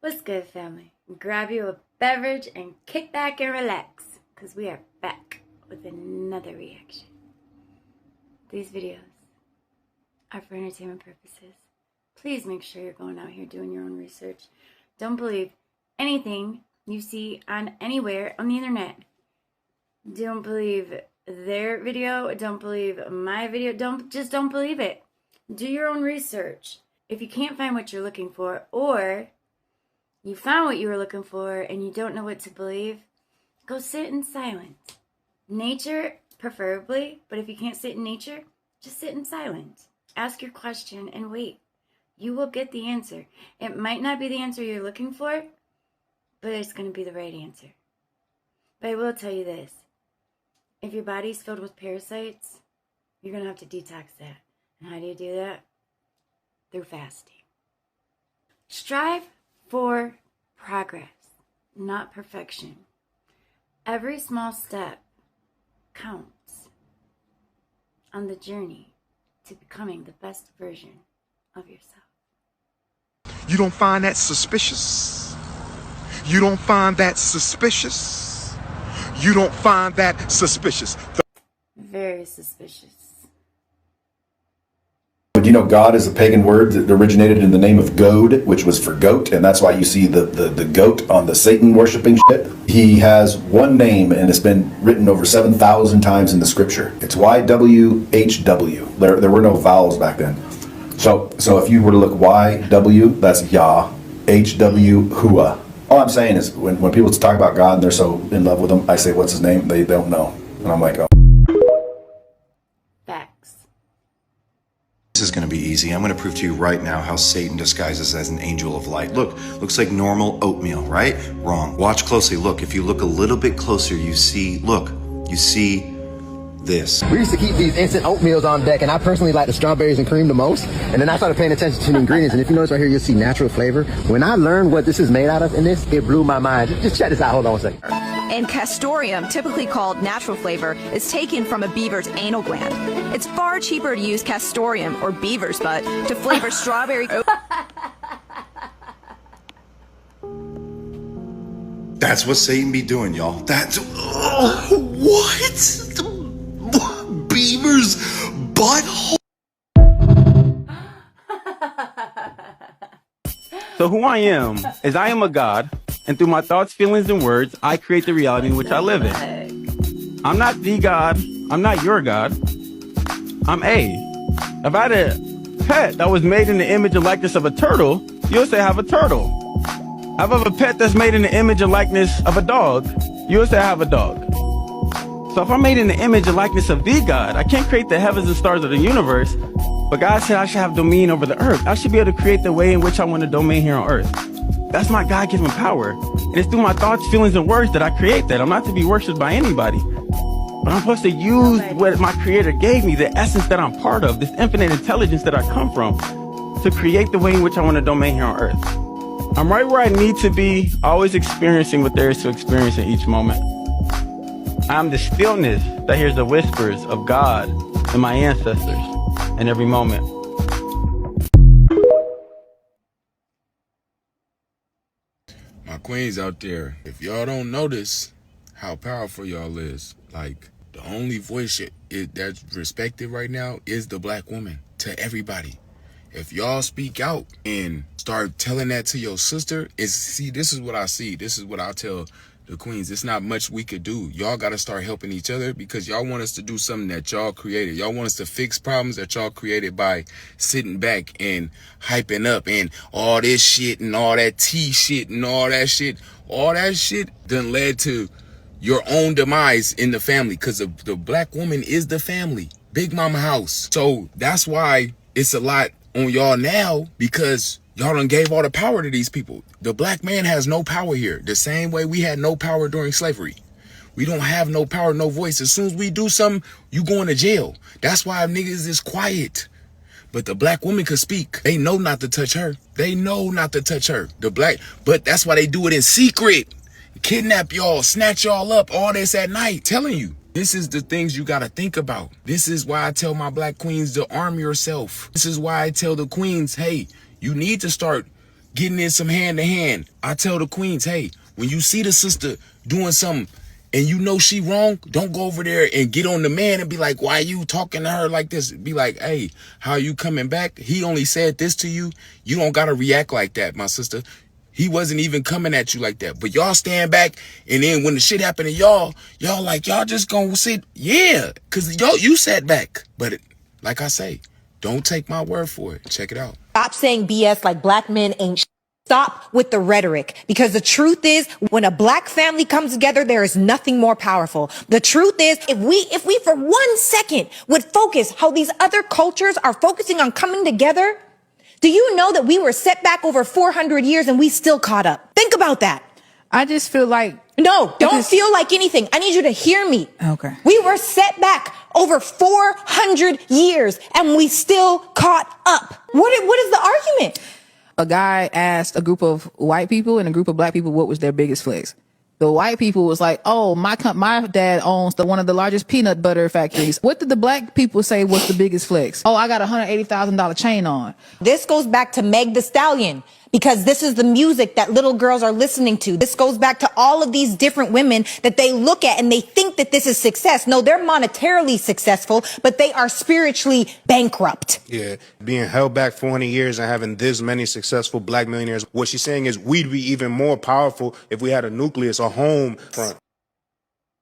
What's good, family? Grab you a beverage and kick back and relax, because we are back with another reaction. These videos are for entertainment purposes. Please make sure you're going out here doing your own research. Don't believe anything you see on anywhere on the internet. Don't believe their video. Don't believe my video. Don't believe it. Do your own research. If you can't find what you're looking for, or you found what you were looking for and you don't know what to believe, go sit in silence. Nature, preferably, but if you can't sit in nature, just sit in silence. Ask your question and wait. You will get the answer. It might not be the answer you're looking for, but it's going to be the right answer. But I will tell you this. If your body's filled with parasites, you're going to have to detox that. And how do you do that? Through fasting. Strive for progress, not perfection. Every small step counts on the journey to becoming the best version of yourself. You don't find that suspicious? You don't find that suspicious? You don't find that suspicious? Very suspicious. But you know, God is a pagan word that originated in the name of goad, which was for goat, and that's why you see the goat on the Satan worshiping shit. He has one name, and it's been written over 7,000 times in the scripture. It's YWHW. There were no vowels back then. So if you were to look YW, that's Yah, HW, Hua. All I'm saying is when people talk about God and they're so in love with him, I say, what's his name? They don't know. And I'm like, oh. Facts. This is going to be easy. I'm going to prove to you right now how Satan disguises as an angel of light. Look, looks like normal oatmeal, right? Wrong. Watch closely. Look, if you look a little bit closer, you see this. We used to keep these instant oatmeals on deck, and I personally like the strawberries and cream the most. And then I started paying attention to the ingredients, and if you notice right here, you'll see natural flavor. When I learned what this is made out of in this, it blew my mind. Just check this out. Hold on one second. And castoreum, typically called natural flavor, is taken from a beaver's anal gland. It's far cheaper to use castoreum, or beaver's butt, to flavor strawberry. That's what Satan be doing, y'all. That's what? Beaver's butthole. So who I am is I am a God, and through my thoughts, feelings, and words, I create the reality in which I live in. I'm not the God. I'm not your God. I'm A. If I had a pet that was made in the image and likeness of a turtle, you'll say I have a turtle. If I have a pet that's made in the image and likeness of a dog, you'll say I have a dog. So if I'm made in the image and likeness of the God, I can't create the heavens and stars of the universe, but God said I should have dominion over the earth. I should be able to create the way in which I want to domain here on earth. That's my God-given power. And it's through my thoughts, feelings, and words that I create that. I'm not to be worshipped by anybody. But I'm supposed to use what my Creator gave me, the essence that I'm part of, this infinite intelligence that I come from, to create the way in which I want to domain here on earth. I'm right where I need to be, always experiencing what there is to experience in each moment. I'm the stillness that hears the whispers of God and my ancestors in every moment. My queens out there, if y'all don't notice how powerful y'all is, like the only voice that's respected right now is the black woman to everybody. If y'all speak out and start telling that to your sister, this is what I see. This is what I tell the queens. It's not much we could do. Y'all got to start helping each other because y'all want us to do something that y'all created. Y'all want us to fix problems that y'all created by sitting back and hyping up and all this shit and all that tea shit and all that shit. All that shit done led to your own demise in the family because the black woman is the family. Big mama house. So that's why it's a lot on y'all now because y'all done gave all the power to these people. The black man has no power here. The same way we had no power during slavery. We don't have no power, no voice. As soon as we do something, you going to jail. That's why niggas is quiet. But the black woman could speak. They know not to touch her. They know not to touch her. But that's why they do it in secret. Kidnap y'all, snatch y'all up, all this at night. Telling you. This is the things you got to think about. This is why I tell my black queens to arm yourself. This is why I tell the queens, hey, you need to start getting in some hand to hand. I tell the queens, hey, when you see the sister doing something and you know she wrong, don't go over there and get on the man and be like, why are you talking to her like this? Be like, hey, how are you coming back? He only said this to you. You don't got to react like that, my sister. He wasn't even coming at you like that. But y'all stand back, and then when the shit happened to y'all like, y'all just gonna sit, yeah, because you sat back. But like I say, don't take my word for it. Check it out. Stop saying BS like black men ain't. Stop with the rhetoric, because the truth is, when a black family comes together, there is nothing more powerful. The truth is, if we for 1 second would focus how these other cultures are focusing on coming together, do you know that we were set back over 400 years and we still caught up? Think about that. I just feel like... No, don't feel like anything. I need you to hear me. Okay. We were set back over 400 years and we still caught up. What is the argument? A guy asked a group of white people and a group of black people what was their biggest flex. The white people was like, oh, my dad owns one of the largest peanut butter factories. What did the black people say was the biggest flex? Oh, I got a $180,000 chain on. This goes back to Meg Thee Stallion, because this is the music that little girls are listening to. This goes back to all of these different women that they look at and they think that this is success. No, they're monetarily successful, but they are spiritually bankrupt. Yeah, being held back 400 years and having this many successful black millionaires. What she's saying is we'd be even more powerful if we had a nucleus, a home front.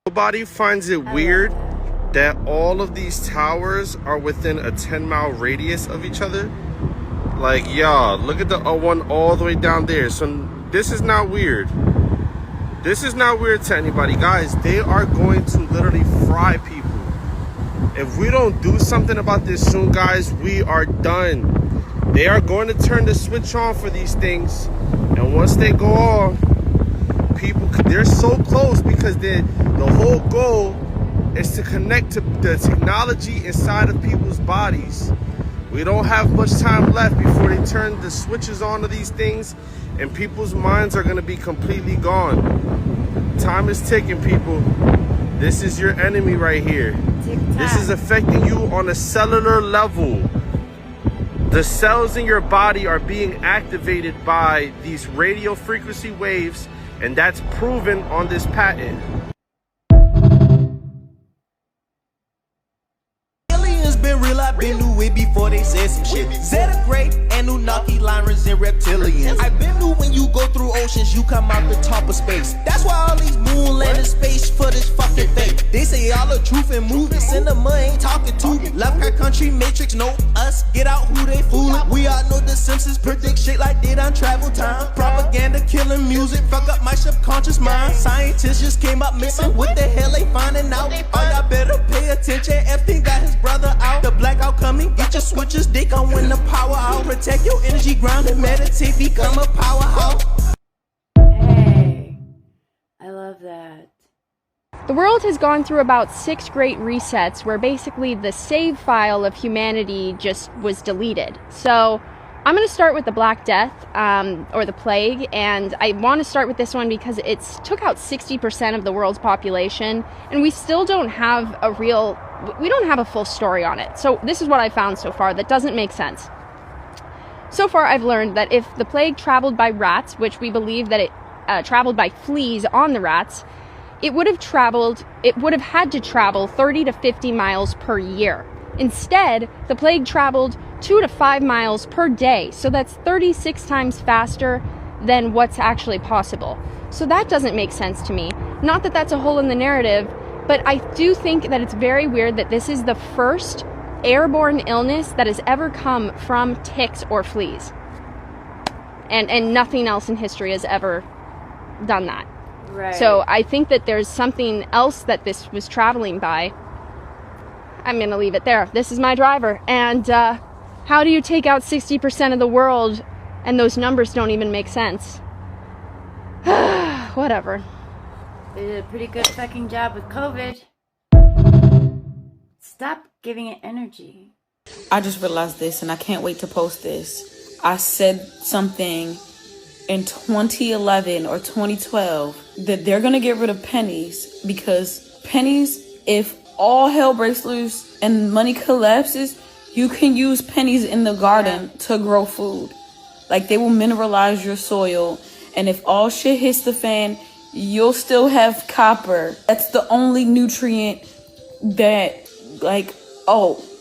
Nobody finds it weird that all of these towers are within a 10-mile radius of each other. Like, y'all, look at the one all the way down there. So this is not weird. This is not weird to anybody. Guys, they are going to literally fry people. If we don't do something about this soon, guys, we are done. They are going to turn the switch on for these things. And once they go off, people, they're so close, because the whole goal is to connect to the technology inside of people's bodies. We don't have much time left before they turn the switches on to these things, and people's minds are going to be completely gone. Time is ticking, people. This is your enemy right here. This is affecting you on a cellular level. The cells in your body are being activated by these radio frequency waves, and that's proven on this patent. I've been knew it before they said some shit. Zeta great, Anunnaki, lions, and reptilians. I've been knew when you go through oceans, you come out the top of space. That's why all these moon landing space footage fucking fake. They say all the truth in movies, cinema ain't talking to me. Lovecraft Country, Matrix, know us, get out who they fooling. We all know the Simpsons predict shit like they done travel time. Propaganda killing music, fuck up my subconscious mind. Scientists just came up missing, what the hell they finding out? All y'all better pay attention, Epstein got his brother out. The blackout coming, get your switches, they gon' win the power out. Protect your energy, ground and meditate, become a powerhouse. Hey, I love that. The world has gone through about 6 great resets where basically the save file of humanity just was deleted. So I'm going to start with the Black Death, or the plague, and I want to start with this one because it took out 60% of the world's population, and we still don't have a full story on it. So this is what I found so far that doesn't make sense. So far I've learned that if the plague traveled by rats, which we believe that it traveled by fleas on the rats, it would have had to travel 30 to 50 miles per year. Instead, the plague traveled 2 to 5 miles per day, so that's 36 times faster than what's actually possible. So that doesn't make sense to me. Not that that's a hole in the narrative, but I do think that it's very weird that this is the first airborne illness that has ever come from ticks or fleas. And nothing else in history has ever done that. Right. So I think that there's something else that this was traveling by. I'm going to leave it there. This is my driver. And how do you take out 60% of the world and those numbers don't even make sense? Whatever. They did a pretty good fucking job with COVID. Stop giving it energy. I just realized this and I can't wait to post this. I said something in 2011 or 2012 that they're going to get rid of pennies because pennies, if all hell breaks loose and money collapses, you can use pennies in the garden to grow food. Like, they will mineralize your soil, and if all shit hits the fan, you'll still have copper. That's the only nutrient that, like,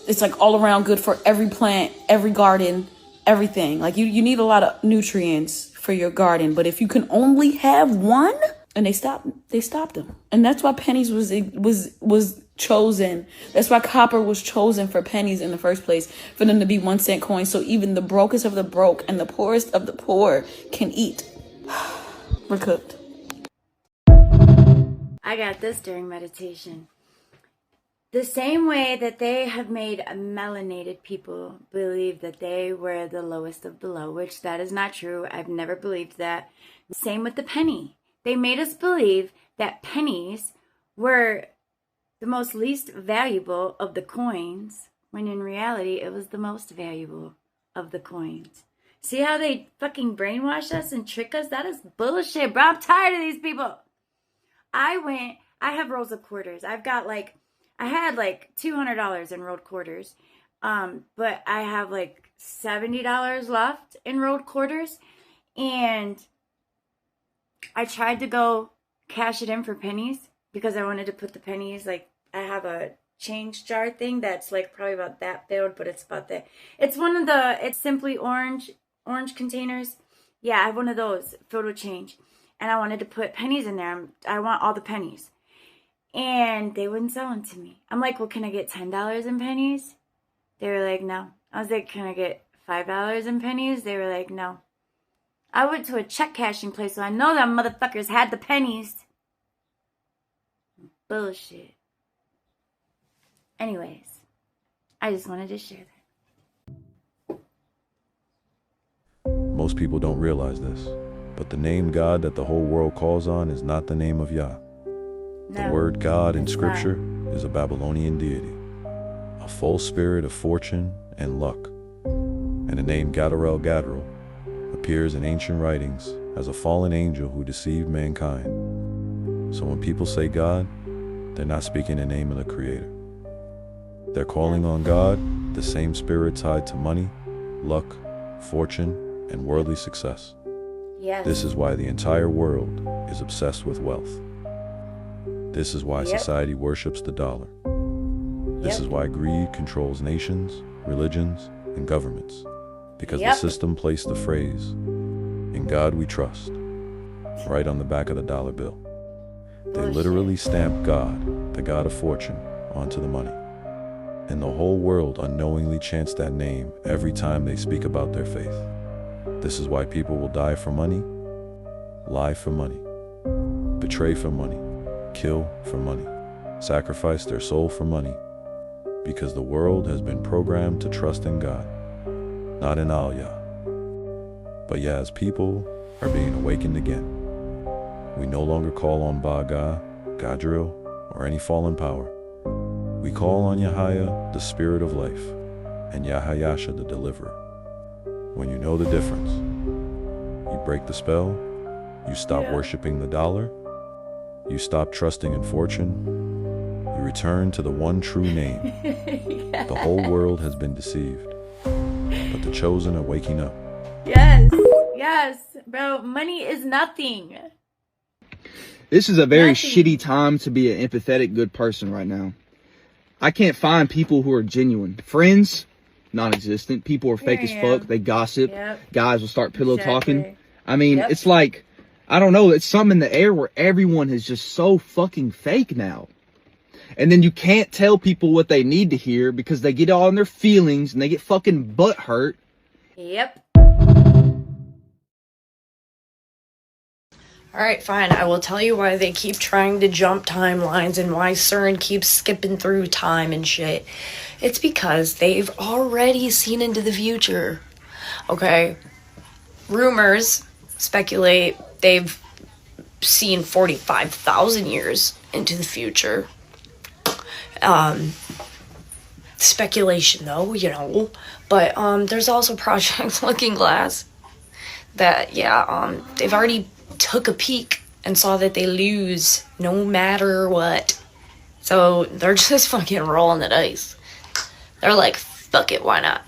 it's like all around good for every plant, every garden, everything. Like, you need a lot of nutrients for your garden, but if you can only have one, and they stopped them. And that's why pennies was chosen. That's why copper was chosen for pennies in the first place, for them to be 1 cent coins, so even the brokest of the broke and the poorest of the poor can eat. We're cooked. I got this during meditation. The same way that they have made melanated people believe that they were the lowest of the low, which that is not true. I've never believed that. Same with the penny. They made us believe that pennies were the most least valuable of the coins, when in reality it was the most valuable of the coins. See how they fucking brainwash us and trick us? That is bullshit, bro. I'm tired of these people. I have rolls of quarters. I had like $200 in rolled quarters. But I have like $70 left in rolled quarters. And I tried to go cash it in for pennies because I wanted to put the pennies, like, I have a change jar thing that's like probably about that filled, but it's about that. It's it's simply orange containers. Yeah, I have one of those filled with change. And I wanted to put pennies in there. I want all the pennies. And they wouldn't sell them to me. I'm like, well, can I get $10 in pennies? They were like, no. I was like, can I get $5 in pennies? They were like, no. I went to a check cashing place, so I know them motherfuckers had the pennies. Bullshit. Anyways, I just wanted to share that. Most people don't realize this, but the name God that the whole world calls on is not the name of Yah. The word God in Scripture is a Babylonian deity, a false spirit of fortune and luck. And the name Gadarel Gadrel appears in ancient writings as a fallen angel who deceived mankind. So when people say God, they're not speaking the name of the Creator. They're calling on God, the same spirit tied to money, luck, fortune, and worldly success. Yes. This is why the entire world is obsessed with wealth. This is why society worships the dollar. This is why greed controls nations, religions, and governments. Because the system placed the phrase, "In God we trust," right on the back of the dollar bill. They literally stamp God, the god of fortune, onto the money. And the whole world unknowingly chants that name every time they speak about their faith. This is why people will die for money, lie for money, betray for money, kill for money, sacrifice their soul for money, because the world has been programmed to trust in God, not in Al-Yah. But yeah, as people are being awakened again, we no longer call on Ba-Ga, Gadril, or any fallen power. We call on Yahaya, the spirit of life, and Yahayasha, the deliverer. When you know the difference, you break the spell, you stop worshiping the dollar, you stop trusting in fortune, you return to the one true name. The whole world has been deceived, but the chosen are waking up. Yes, bro, money is nothing. This is a very shitty time to be an empathetic good person right now. I can't find people who are genuine. Friends, non-existent. People are fake as fuck. They gossip. Guys will start pillow talking. I mean, it's like, I don't know, it's something in the air where everyone is just so fucking fake now. And then you can't tell people what they need to hear because they get all in their feelings and they get fucking butt hurt. Yep. Alright, fine. I will tell you why they keep trying to jump timelines and why CERN keeps skipping through time and shit. It's because they've already seen into the future. Okay? Rumors speculate they've seen 45,000 years into the future. Speculation though, you know. But there's also Project Looking Glass that, they've already took a peek and saw that they lose no matter what. So they're just fucking rolling the dice. They're like, fuck it, why not?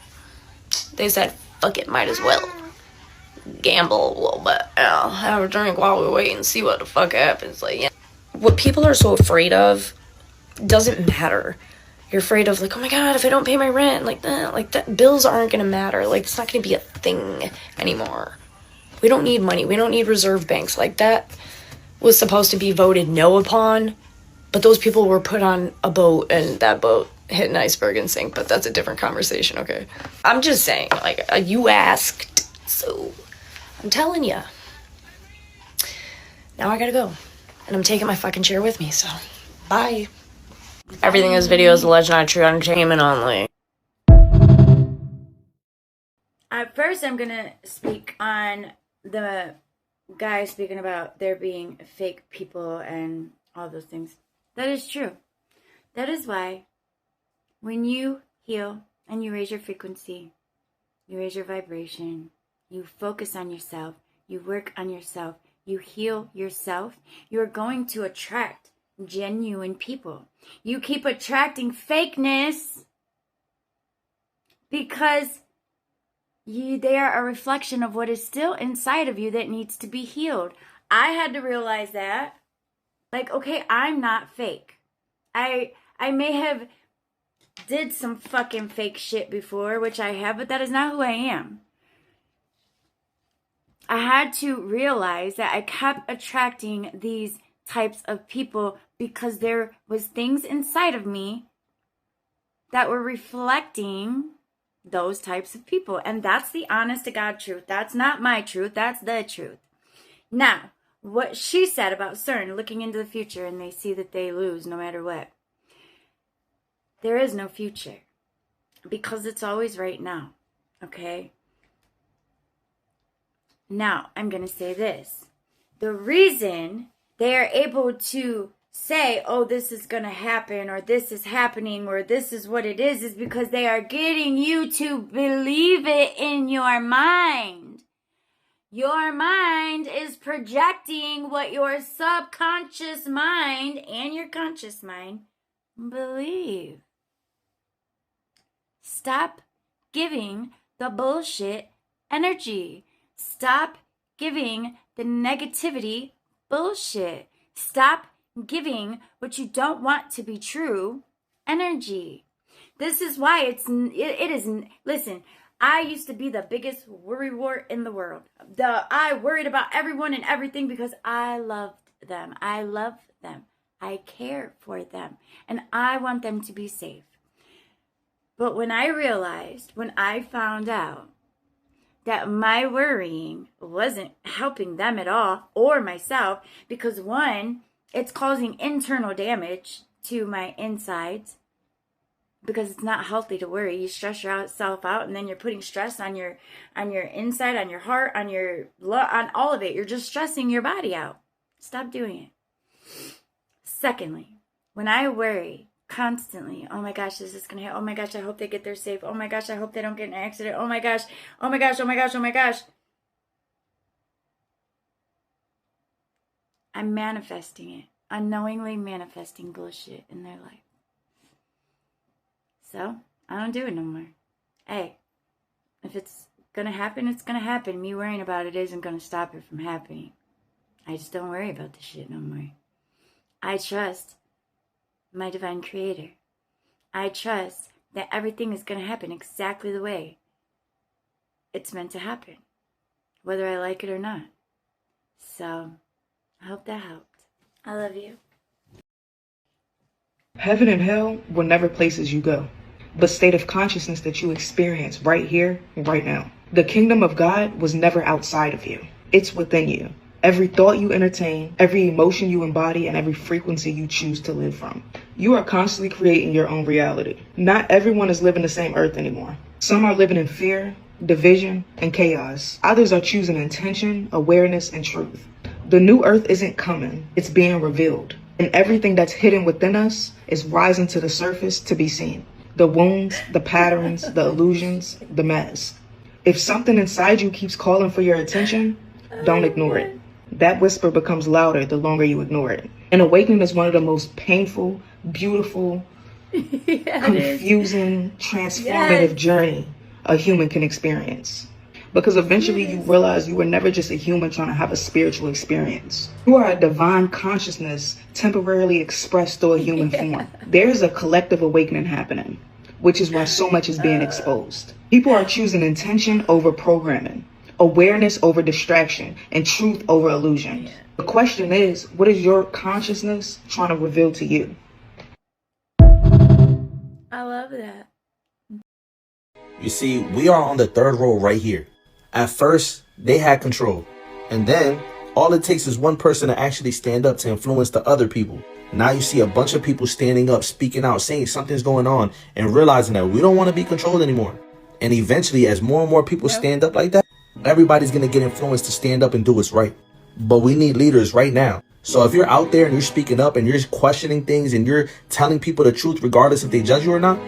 They said, fuck it, might as well. gamble a little bit. Have a drink while we wait and see what the fuck happens. Like, yeah. What people are so afraid of doesn't matter. You're afraid of, like, oh my god, if I don't pay my rent, like that, bills aren't gonna matter. Like, it's not gonna be a thing anymore. We don't need money. We don't need reserve banks. Like, that was supposed to be voted no upon, but those people were put on a boat, and that boat hit an iceberg and sank, but that's a different conversation, okay? I'm just saying, like, you asked, so I'm telling you. Now I gotta go, and I'm taking my fucking chair with me, so bye. Everything in this video is alleged, not true, entertainment only. First, I'm gonna speak on the guy speaking about there being fake people and all those things. That is true. That is why when you heal and you raise your frequency, you raise your vibration, you focus on yourself, you work on yourself, you heal yourself, you're going to attract genuine people. You keep attracting fakeness because they are a reflection of what is still inside of you that needs to be healed. I had to realize that. Like, okay, I'm not fake. I may have did some fucking fake shit before, which I have, but that is not who I am. I had to realize that I kept attracting these types of people because there was things inside of me that were reflecting those types of people. And that's the honest to God truth. That's not my truth. That's the truth. Now, what she said about CERN looking into the future and they see that they lose no matter what. There is no future because it's always right now. Okay? Now, I'm going to say this. The reason they are able to say, oh, this is going to happen, or this is happening, or this is what it is because they are getting you to believe it in your mind. Your mind is projecting what your subconscious mind and your conscious mind believe. Stop giving the bullshit energy. Stop giving the negativity bullshit. Stop giving what you don't want to be true energy. This is why it is, listen, I used to be the biggest worrywart in the world. I worried about everyone and everything because I loved them. I love them. I care for them. And I want them to be safe. But when I found out that my worrying wasn't helping them at all or myself, because one, it's causing internal damage to my insides because it's not healthy to worry. You stress yourself out and then you're putting stress on your inside, on your heart, on all of it. You're just stressing your body out. Stop doing it. Secondly, when I worry constantly, oh my gosh, this is going to happen. Oh my gosh, I hope they get there safe. Oh my gosh, I hope they don't get in an accident. Oh my gosh, oh my gosh, oh my gosh, oh my gosh. I'm manifesting it, unknowingly manifesting bullshit in their life. So, I don't do it no more. Hey, if it's going to happen, it's going to happen. Me worrying about it isn't going to stop it from happening. I just don't worry about this shit no more. I trust my divine creator. I trust that everything is going to happen exactly the way it's meant to happen, whether I like it or not. So, I hope that helped. I love you. Heaven and hell were never places you go, but state of consciousness that you experience right here, right now. The kingdom of God was never outside of you. It's within you. Every thought you entertain, every emotion you embody, and every frequency you choose to live from. You are constantly creating your own reality. Not everyone is living the same earth anymore. Some are living in fear, division, and chaos. Others are choosing intention, awareness, and truth. The new earth isn't coming, it's being revealed. And everything that's hidden within us is rising to the surface to be seen. The wounds, the patterns, the illusions, the mess. If something inside you keeps calling for your attention, don't ignore it. That whisper becomes louder the longer you ignore it. An awakening is one of the most painful, beautiful, confusing, transformative journey a human can experience. Because eventually you realize you were never just a human trying to have a spiritual experience. You are a divine consciousness temporarily expressed through a human form. There's a collective awakening happening, which is why so much is being exposed. People are choosing intention over programming, awareness over distraction, and truth over illusion. The question is, what is your consciousness trying to reveal to you? I love that. You see, we are on the third row right here. At first, they had control. And then, all it takes is one person to actually stand up to influence the other people. Now you see a bunch of people standing up, speaking out, saying something's going on, and realizing that we don't want to be controlled anymore. And eventually, as more and more people stand up like that, everybody's going to get influenced to stand up and do what's right. But we need leaders right now. So if you're out there and you're speaking up and you're questioning things and you're telling people the truth regardless if they judge you or not,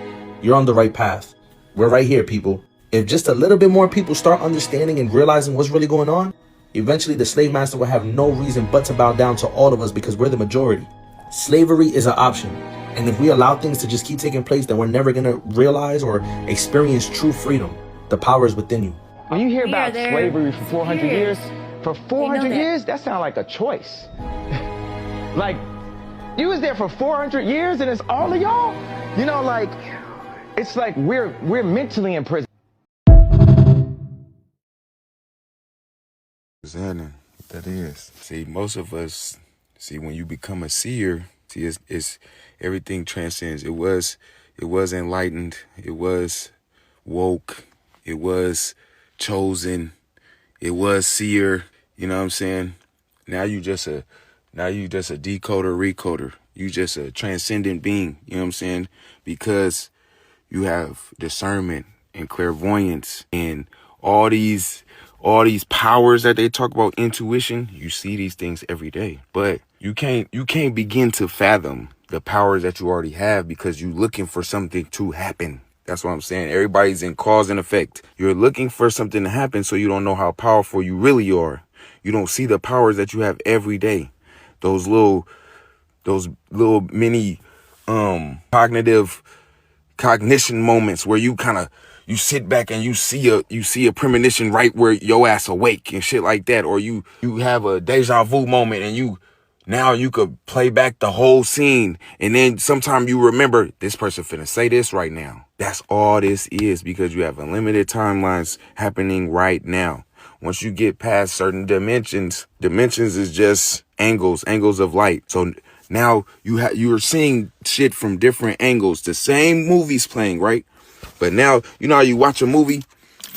you're on the right path. We're right here, people. If just a little bit more people start understanding and realizing what's really going on, eventually the slave master will have no reason but to bow down to all of us because we're the majority. Slavery is an option. And if we allow things to just keep taking place, then we're never going to realize or experience true freedom. The power is within you. When you hear about slavery for 400 years, for 400 that. years, that sounds like a choice. Like, you was there for 400 years and it's all of y'all? You know, like, it's like we're mentally in prison. That is. See, most of us, when you become a seer, it's everything transcends. It was enlightened. It was woke. It was chosen. It was seer. You know what I'm saying? Now you just a decoder, recoder. You just a transcendent being. You know what I'm saying? Because you have discernment and clairvoyance and all these powers that they talk about, intuition. You see these things every day, but you can't begin to fathom the powers that you already have because you're looking for something to happen. That's what I'm saying. Everybody's in cause and effect. You're looking for something to happen, so you don't know how powerful you really are. You don't see the powers that you have every day. Those little mini cognition moments where you sit back and you see a premonition right where your ass awake and shit like that, or you have a deja vu moment and now you could play back the whole scene, and then sometime you remember this person finna say this right now. That's all this is, because you have unlimited timelines happening right now. Once you get past certain dimensions is just angles of light. So now you're seeing shit from different angles. The same movie's playing, right? But now, you know how you watch a movie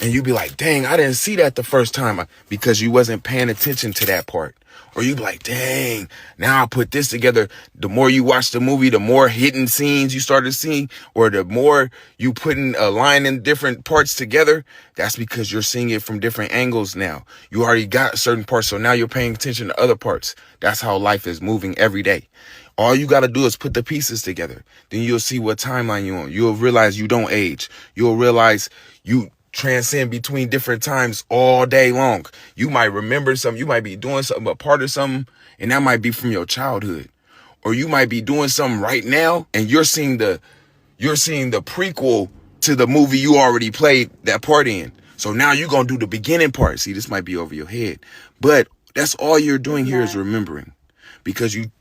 and you be like, dang, I didn't see that the first time because you wasn't paying attention to that part. Or you be like, dang, now I put this together. The more you watch the movie, the more hidden scenes you started seeing, or the more you putting a line in different parts together. That's because you're seeing it from different angles now. You already got certain parts, so now you're paying attention to other parts. That's how life is moving every day. All you got to do is put the pieces together. Then you'll see what timeline you're on. You'll realize you don't age. You'll realize you transcend between different times all day long. You might remember something. You might be doing something, a part of something, and that might be from your childhood. Or you might be doing something right now, and you're seeing the prequel to the movie you already played that part in. So now you're going to do the beginning part. See, this might be over your head, but that's all you're doing here is remembering, because you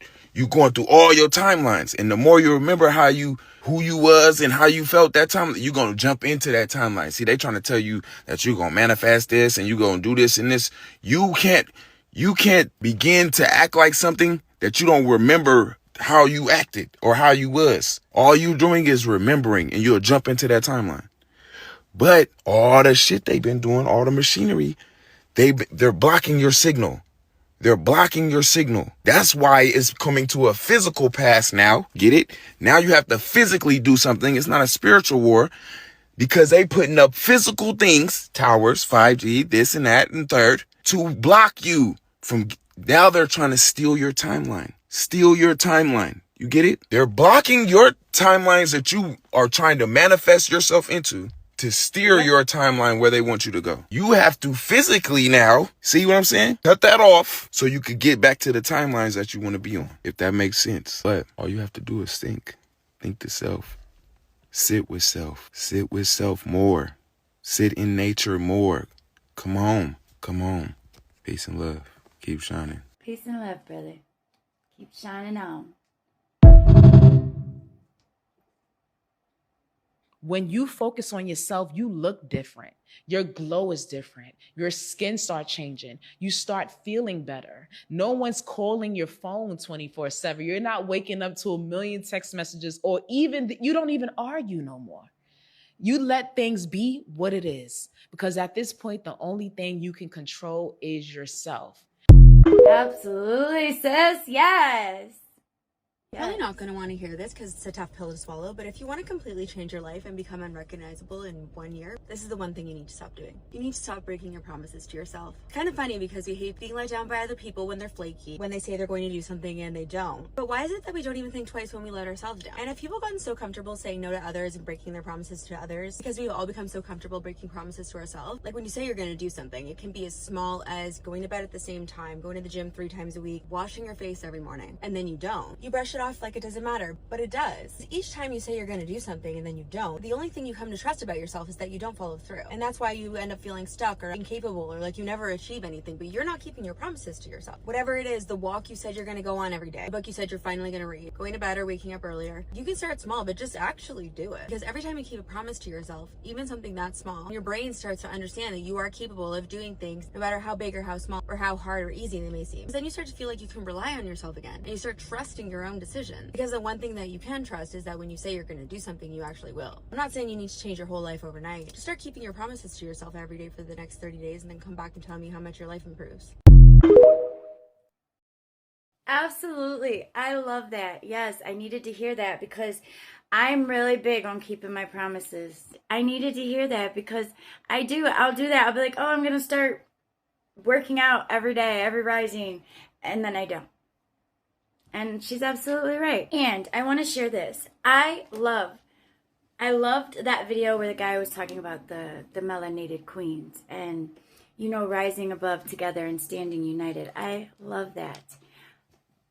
going through all your timelines, and the more you remember who you was and how you felt that time, you're going to jump into that timeline. See, they trying to tell you that you're going to manifest this and you're going to do this and this. You can't begin to act like something that you don't remember how you acted or how you was. All you doing is remembering, and you'll jump into that timeline. But all the shit they've been doing, all the machinery, they're blocking your signal. They're blocking your signal. That's why it's coming to a physical pass now. Get it? Now you have to physically do something. It's not a spiritual war, because they putting up physical things, towers, 5G, this and that and third, to block you from. Now they're trying to steal your timeline. Steal your timeline. You get it? They're blocking your timelines that you are trying to manifest yourself into, to steer your timeline where they want you to go. You have to physically now, see what I'm saying? Cut that off so you could get back to the timelines that you want to be on, if that makes sense. But all you have to do is think to self, sit with self more, sit in nature more, Come on. Come on. Peace and love. Keep shining. Peace and love, brother. Keep shining on. When you focus on yourself, you look different. Your glow is different. Your skin starts changing. You start feeling better. No one's calling your phone 24/7. You're not waking up to a million text messages, or even you don't even argue no more. You let things be what it is, because at this point, the only thing you can control is yourself. Absolutely, sis. Yes. Probably not going to want to hear this because it's a tough pill to swallow, but if you want to completely change your life and become unrecognizable in 1 year, this is the one thing you need to stop doing. You need to stop breaking your promises to yourself. It's kind of funny because we hate being let down by other people when they're flaky, when they say they're going to do something and they don't. But why is it that we don't even think twice when we let ourselves down? And have people gotten so comfortable saying no to others and breaking their promises to others because we've all become so comfortable breaking promises to ourselves? Like when you say you're going to do something, it can be as small as going to bed at the same time, going to the gym 3 times a week, washing your face every morning, and then you don't. You brush it off like it doesn't matter, but it does. Each time you say you're going to do something and then you don't, the only thing you come to trust about yourself is that you don't follow through. And that's why you end up feeling stuck or incapable or like you never achieve anything, but you're not keeping your promises to yourself. Whatever it is, the walk you said you're going to go on every day, the book you said you're finally going to read, going to bed or waking up earlier, you can start small, but just actually do it. Because every time you keep a promise to yourself, even something that small, your brain starts to understand that you are capable of doing things no matter how big or how small or how hard or easy they may seem. Then you start to feel like you can rely on yourself again and you start trusting your own decision. Because the one thing that you can trust is that when you say you're going to do something, you actually will. I'm not saying you need to change your whole life overnight. Just start keeping your promises to yourself every day for the next 30 days and then come back and tell me how much your life improves. Absolutely. I love that. Yes, I needed to hear that because I'm really big on keeping my promises. I needed to hear that because I'll do that. I'll be like, oh, I'm going to start working out every day, every rising, and then I don't. And she's absolutely right. And I want to share this. I loved that video where the guy was talking about the melanated queens and, you know, rising above together and standing united. I love that.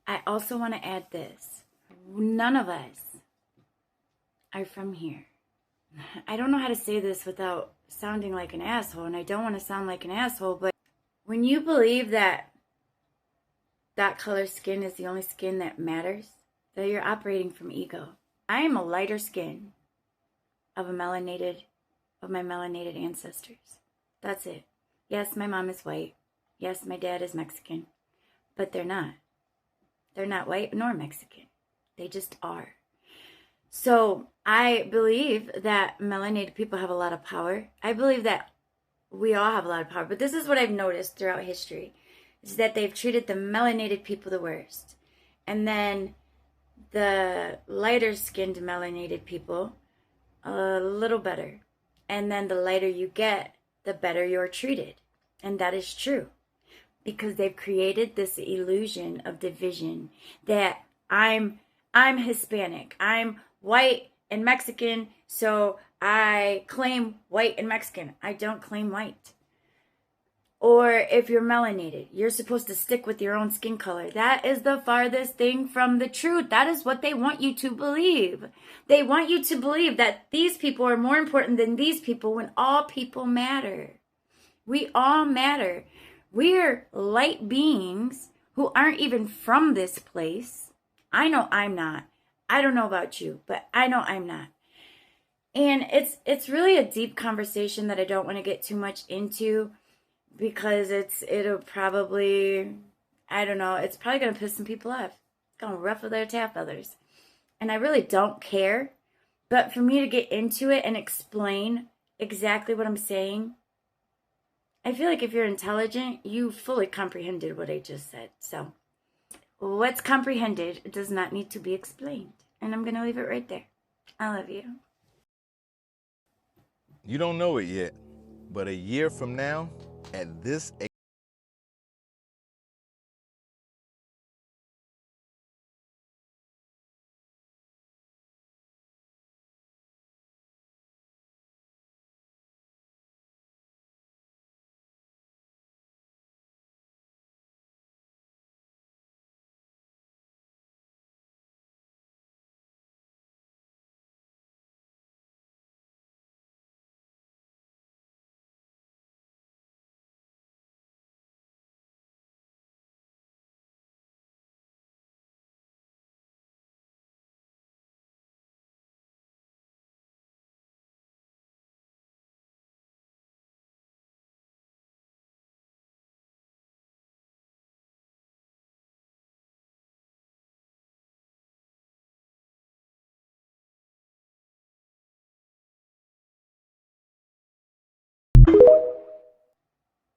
I also want to add this. None of us are from here. I don't know how to say this without sounding like an asshole, and I don't want to sound like an asshole, but when you believe that color skin is the only skin that matters, that you're operating from ego. I am a lighter skin of my melanated ancestors. That's it. Yes, my mom is white. Yes, my dad is Mexican. But they're not. They're not white nor Mexican. They just are. So I believe that melanated people have a lot of power. I believe that we all have a lot of power. But this is what I've noticed throughout history, is that they've treated the melanated people the worst. And then the lighter skinned melanated people a little better. And then the lighter you get, the better you're treated. And that is true. Because they've created this illusion of division that I'm Hispanic, I'm white and Mexican, so I claim white and Mexican. I don't claim white. Or if you're melanated, you're supposed to stick with your own skin color. That is the farthest thing from the truth. That is what they want you to believe. They want you to believe that these people are more important than these people when all people matter. We all matter. We're light beings who aren't even from this place. I know I'm not. I don't know about you, but I know I'm not. And it's really a deep conversation that I don't want to get too much into because it'll probably, I don't know, it's probably going to piss some people off. It's going to ruffle their tail feathers. And I really don't care. But for me to get into it and explain exactly what I'm saying, I feel like if you're intelligent, you fully comprehended what I just said. So what's comprehended does not need to be explained. And I'm going to leave it right there. I love you. You don't know it yet, but a year from now, at this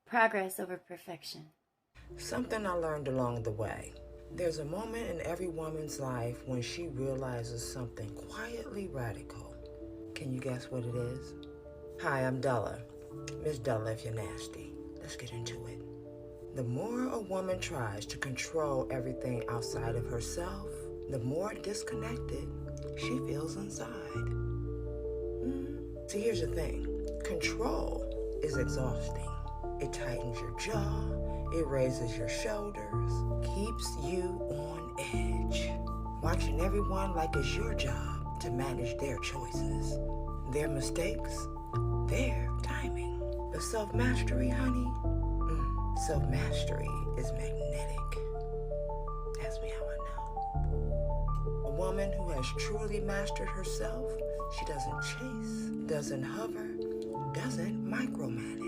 Progress over perfection. Something I learned along the way. There's a moment in every woman's life when she realizes something quietly radical. Can you guess what it is? Hi, I'm Della. Miss Della if you're nasty. Let's get into it. The more a woman tries to control everything outside of herself, the more disconnected she feels inside. See, here's the thing. Control is exhausting. It tightens your jaw, it raises your shoulders, keeps you on edge. Watching everyone like it's your job to manage their choices, their mistakes, their timing. But self-mastery, honey, self-mastery is magnetic. Ask me how I know. A woman who has truly mastered herself, she doesn't chase, doesn't hover, doesn't micromanage.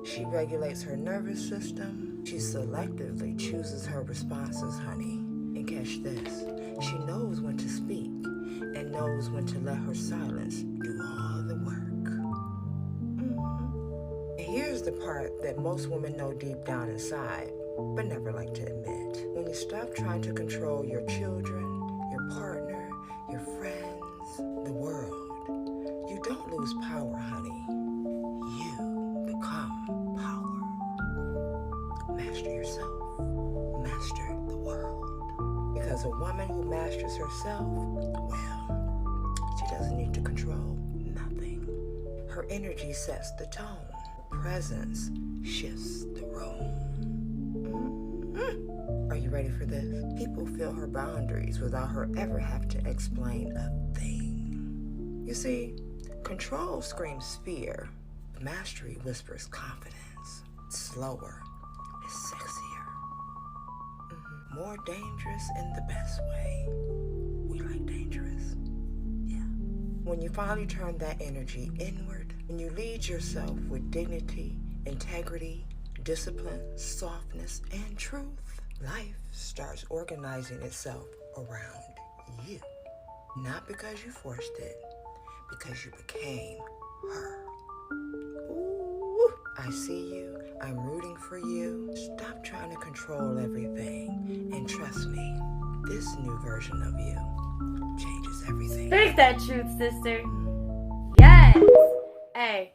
She regulates her nervous system. She selectively chooses her responses, honey. And catch this, she knows when to speak and knows when to let her silence do all the work. And here's the part that most women know deep down inside, but never like to admit. When you stop trying to control your children, your partner, your friends, the world, you don't lose power, honey. You become power. Master yourself. Master the world. Because a woman who masters herself, well, she doesn't need to control nothing. Her energy sets the tone. Presence shifts the room. Are you ready for this? People feel her boundaries without her ever have to explain a thing. You see, control screams fear. Mastery whispers confidence. It's slower. It's sexier. More dangerous in the best way. We like dangerous. Yeah. When you finally turn that energy inward, when you lead yourself with dignity, integrity, discipline, softness, and truth, life starts organizing itself around you. Not because you forced it, because you became her. Ooh, I see you. I'm rooting for you. Stop trying to control everything. And trust me, this new version of you changes everything. Speak that truth, sister. Yes. Hey,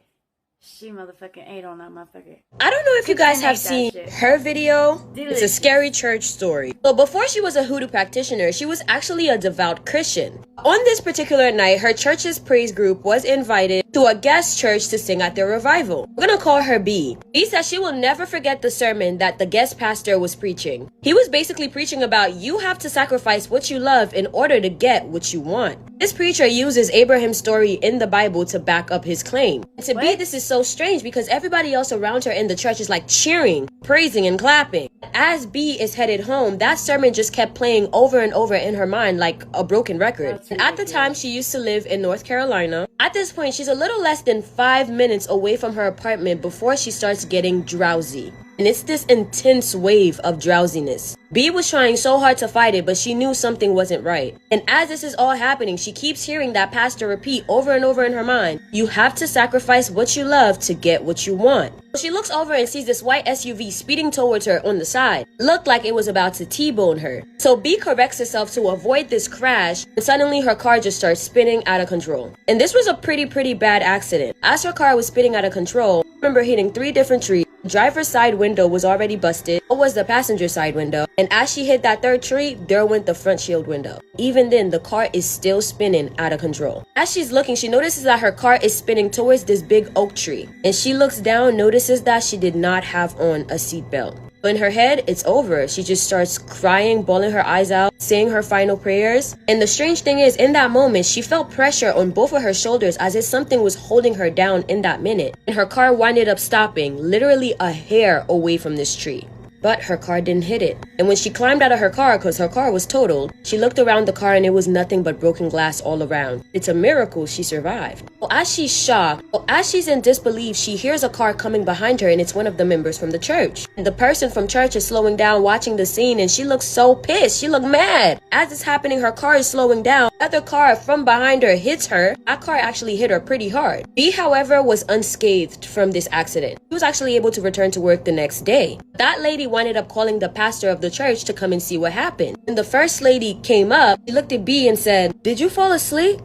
she motherfucking ate on that motherfucker. I don't know if you guys have seen her video. It's a scary church story. So before she was a hoodoo practitioner, she was actually a devout Christian. On this particular night, her church's praise group was invited to a guest church to sing at their revival. We're gonna call her B. B says she will never forget the sermon that the guest pastor was preaching. He was basically preaching about you have to sacrifice what you love in order to get what you want. This preacher uses Abraham's story in the Bible to back up his claim. And to B, this is so strange because everybody else around her in the church is like cheering, praising, and clapping. As B is headed home, that sermon just kept playing over and over in her mind like a broken record. And at the time, she used to live in North Carolina. At this point, she's a little less than 5 minutes away from her apartment before she starts getting drowsy. And it's this intense wave of drowsiness. B was trying so hard to fight it, but she knew something wasn't right. And as this is all happening, she keeps hearing that pastor repeat over and over in her mind, you have to sacrifice what you love to get what you want. She looks over and sees this white SUV speeding towards her on the side. Looked like it was about to T-bone her. So B corrects herself to avoid this crash, and suddenly her car just starts spinning out of control. And this was a pretty bad accident. As her car was spinning out of control, I remember hitting 3 different trees. The driver's side window was already busted. So was the passenger side window. And as she hit that 3rd tree, there went the front shield window. Even then, the car is still spinning out of control. As she's looking, she notices that her car is spinning towards this big oak tree. And she looks down, notices that she did not have on a seatbelt. In her head, it's over. She just starts crying, bawling her eyes out, saying her final prayers. And the strange thing is, in that moment, she felt pressure on both of her shoulders as if something was holding her down in that minute. And her car winded up stopping, literally a hair away from this tree. but her car didn't hit it. And when she climbed out of her car, because her car was totaled, she looked around the car and it was nothing but broken glass all around. It's a miracle she survived. Well, as she's shocked, as she's in disbelief, she hears a car coming behind her, and it's one of the members from the church. And the person from church is slowing down, watching the scene, and she looks so pissed. She looked mad. As it's happening, her car is slowing down. Another car from behind her hits her. That car actually hit her pretty hard. B, however, was unscathed from this accident. She was actually able to return to work the next day. That lady ended up calling the pastor of the church to come and see what happened. When the first lady came up, she looked at B and said, "Did you fall asleep?"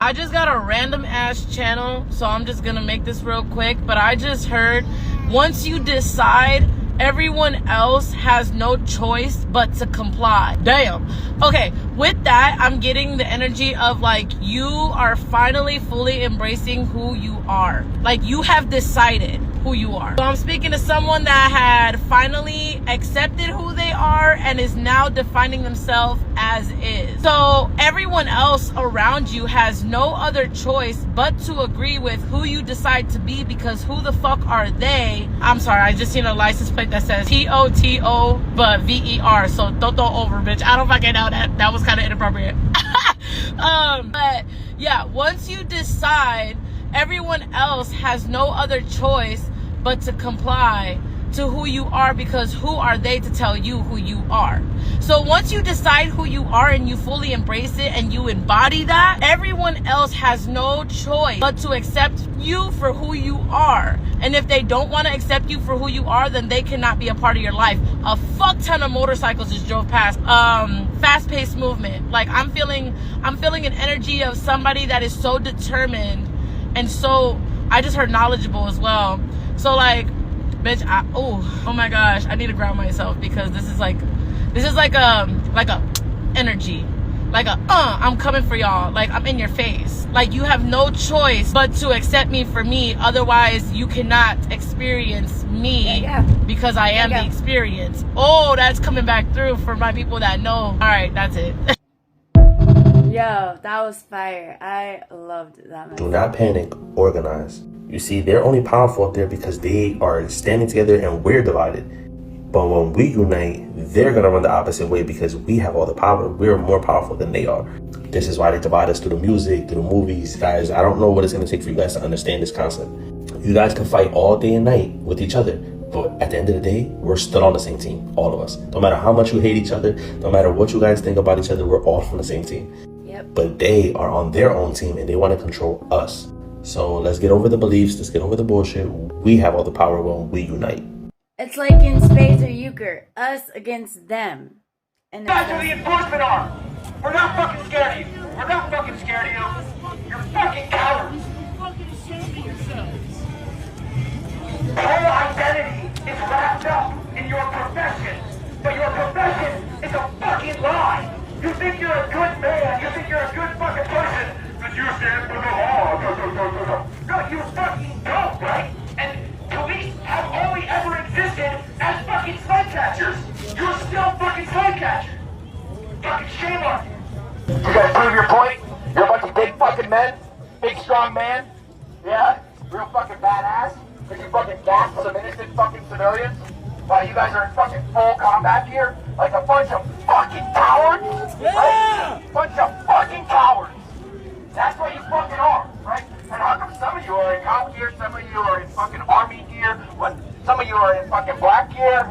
I just got a random ass channel, so I'm just gonna make this real quick, but I just heard, once you decide, everyone else has no choice but to comply. Damn. Okay, with that, I'm getting the energy of like, you are finally fully embracing who you are. Like, you have decided who you are. So I'm speaking to someone that had finally accepted who they are and is now defining themselves as is. So everyone else around you has no other choice but to agree with who you decide to be, because who the fuck are they? I'm sorry, I just seen a license plate that says T-O-T-O but V-E-R, so Toto over, bitch. I don't fucking know, that was kind of inappropriate. But yeah, once you decide, everyone else has no other choice but to comply to who you are, because who are they to tell you who you are? So once you decide who you are and you fully embrace it and you embody that, everyone else has no choice but to accept you for who you are. And if they don't want to accept you for who you are, then they cannot be a part of your life. A fuck ton of motorcycles just drove past. Fast-paced movement. Like, I'm feeling an energy of somebody that is so determined and so, I just heard knowledgeable as well. So like, bitch, oh my gosh, I need to ground myself, because this is like a energy, like I'm coming for y'all, like I'm in your face. Like, you have no choice but to accept me for me, otherwise you cannot experience me, because I am the experience. Oh, that's coming back through for my people that know. All right, that's it. Yo, that was fire. I loved that message. Do not panic, organize. You see, they're only powerful up there because they are standing together and we're divided. But when we unite, they're going to run the opposite way because we have all the power. We're more powerful than they are. This is why they divide us through the music, through the movies. Guys, I don't know what it's going to take for you guys to understand this concept. You guys can fight all day and night with each other, but at the end of the day, we're still on the same team, all of us. No matter how much you hate each other, no matter what you guys think about each other, we're all on the same team. But they are on their own team and they want to control us. So let's get over the beliefs, let's get over the bullshit. We have all the power when we unite. It's like in spades or euchre, us against them. And guys are the enforcement arm. We're not fucking scared of you. We're not fucking scared of you. You're fucking cowards. You're fucking ashamed of yourselves. Your whole identity is wrapped up in your profession. But your profession is a fucking lie. You think you're a good man, you think you're a good fucking person, but you stand for the law. No, you fucking don't, right? And police have only ever existed as fucking slave catchers. You're still fucking slave catchers. Fucking shame on you. You guys prove your point? You're a bunch of big fucking men? Big strong man? Yeah? Real fucking badass? Because you fucking gassed some innocent fucking civilians? While you guys are in fucking full combat gear? Like a bunch of fucking cowards? Yeah! Right? Bunch of fucking cowards. That's what you fucking are, right? And how come some of you are in cop gear, some of you are in fucking army gear, some of you are in fucking black gear?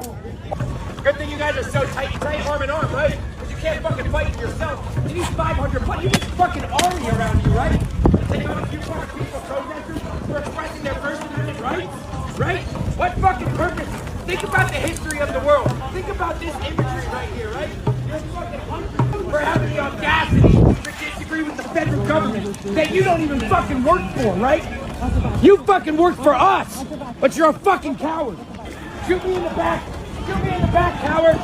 Good thing you guys are so tight arm in arm, right? Because you can't fucking fight yourself. You need 500, but you need fucking army around you, right? Take out a few black people protesters who are expressing their First Amendment rights, right? What fucking purpose? Think about the history of the world. Think about this imagery right here, right? You're fucking hungry for having the audacity to disagree with the federal government that you don't even fucking work for, right? You fucking work for us, but you're a fucking coward. Shoot me in the back. Shoot me in the back, coward.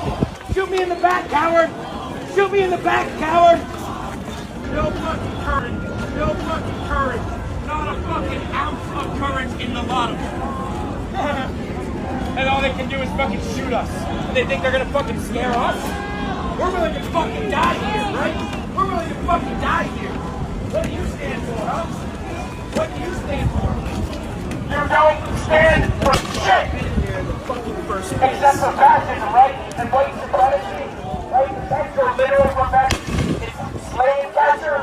Shoot me in the back, coward. Shoot me in the back, coward. No fucking courage. No fucking courage. Not a fucking ounce of courage in the bottom. And all they can do is fucking shoot us. And they think they're gonna fucking scare us? We're willing to fucking die here, right? We're willing to fucking die here. What do you stand for, huh? What do you stand for? You're going to stand for shit! Except for fascism, right? And white supremacy, right? That's your literal revenge. It's slave catcher.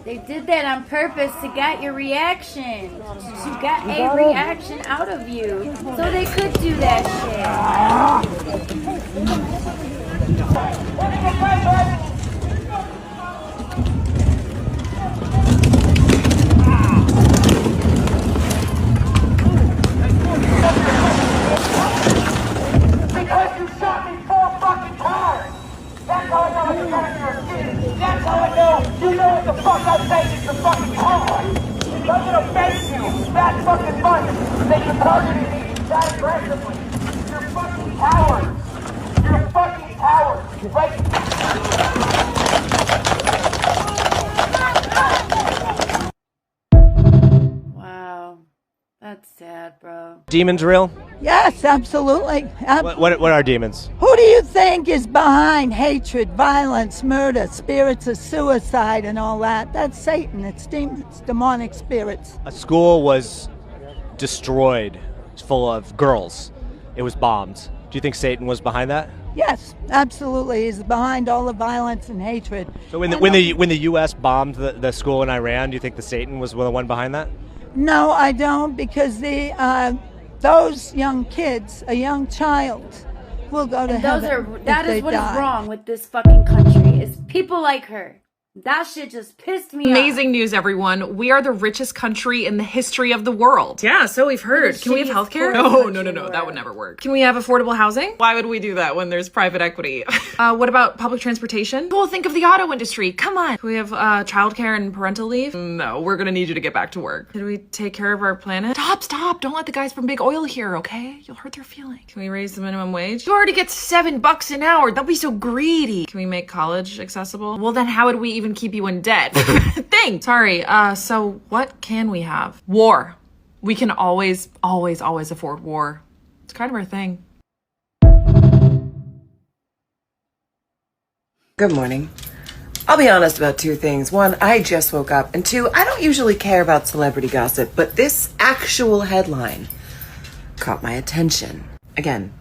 They did that on purpose to get your reaction. To get a reaction out of you. So they could do that Because you shot me 4 fucking times! That's how I know it's your skin! That's how I know you know what the fuck I'm saying is the fucking truth! It doesn't offend you that fucking much that you're targeting me that aggressively! You're fucking cowards! You're fucking cowards! Right? Wow. That's sad, bro. Demons real? Yes, absolutely. What are demons? Who do you think is behind hatred, violence, murder, spirits of suicide, and all that? That's Satan. It's demons, demonic spirits. A school was destroyed. It's full of girls. It was bombed. Do you think Satan was behind that? Yes, absolutely. He's behind all the violence and hatred. So when the U.S. bombed the school in Iran, do you think the Satan was the one behind that? No, I don't, because those young kids, a young child, will go to heaven. That is what is wrong with this fucking country. Is people like her. That shit just pissed me off. Amazing news, everyone. We are the richest country in the history of the world. Yeah, so we've heard. Can we have healthcare? No. That would never work. Can we have affordable housing? Why would we do that when there's private equity? What about public transportation? Well, think of the auto industry. Come on. Can we have childcare and parental leave? No, we're gonna need you to get back to work. Can we take care of our planet? Stop. Don't let the guys from Big Oil hear, okay? You'll hurt their feelings. Can we raise the minimum wage? You already get $7 an hour. Don't be so greedy. Can we make college accessible? Well, then how would we even keep you in debt? Sorry, so what can we have? War. We can always afford war. It's kind of our thing. Good morning. I'll be honest about 2 things. 1, I just woke up. And 2, I don't usually care about celebrity gossip, but this actual headline caught my attention. Again,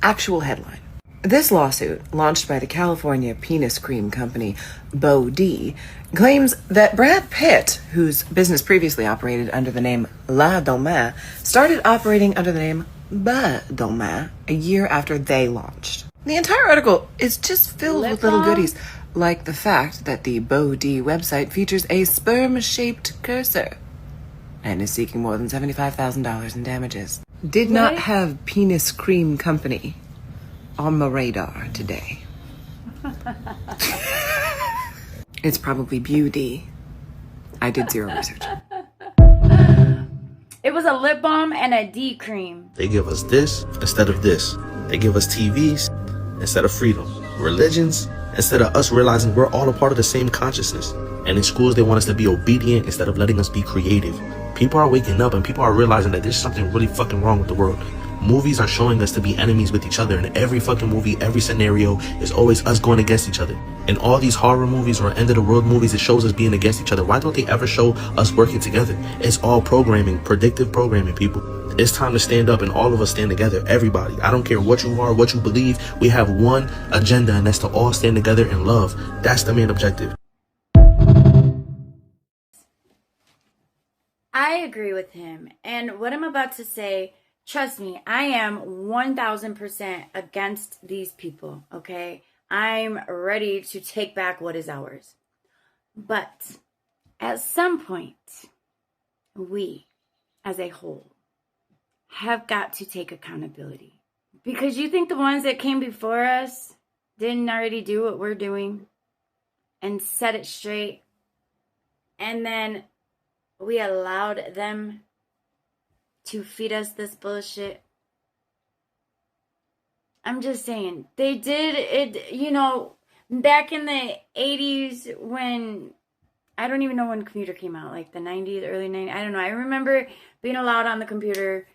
actual headline. This lawsuit, launched by the California penis cream company Bo D, claims that Brad Pitt, whose business previously operated under the name La Domain, started operating under the name Ba Domain a year after they launched. The entire article is just filled with little goodies, like the fact that the Bo D website features a sperm-shaped cursor and is seeking more than $75,000 in damages. Did not have penis cream company on my radar today. It's probably beauty. I did 0 research. It was a lip balm and a D cream. They give us this instead of this. They give us TVs instead of freedom. Religions instead of us realizing we're all a part of the same consciousness. And in schools, they want us to be obedient instead of letting us be creative. People are waking up and people are realizing that there's something really fucking wrong with the world. Movies are showing us to be enemies with each other, and every fucking movie, every scenario is always us going against each other. In all these horror movies or end of the world movies, it shows us being against each other. Why don't they ever show us working together? It's all programming, predictive programming, people. It's time to stand up and all of us stand together. Everybody. I don't care what you are, what you believe. We have one agenda, and that's to all stand together in love. That's the main objective. I agree with him. And what I'm about to say, trust me, I am 1000% against these people, okay? I'm ready to take back what is ours. But at some point, we, as a whole, have got to take accountability. Because you think the ones that came before us didn't already do what we're doing and set it straight, and then we allowed them to feed us this bullshit? I'm just saying, they did it, you know, back in the 80s when, I don't even know when computer came out, like the 90s, early 90s, I don't know. I remember being allowed on the computer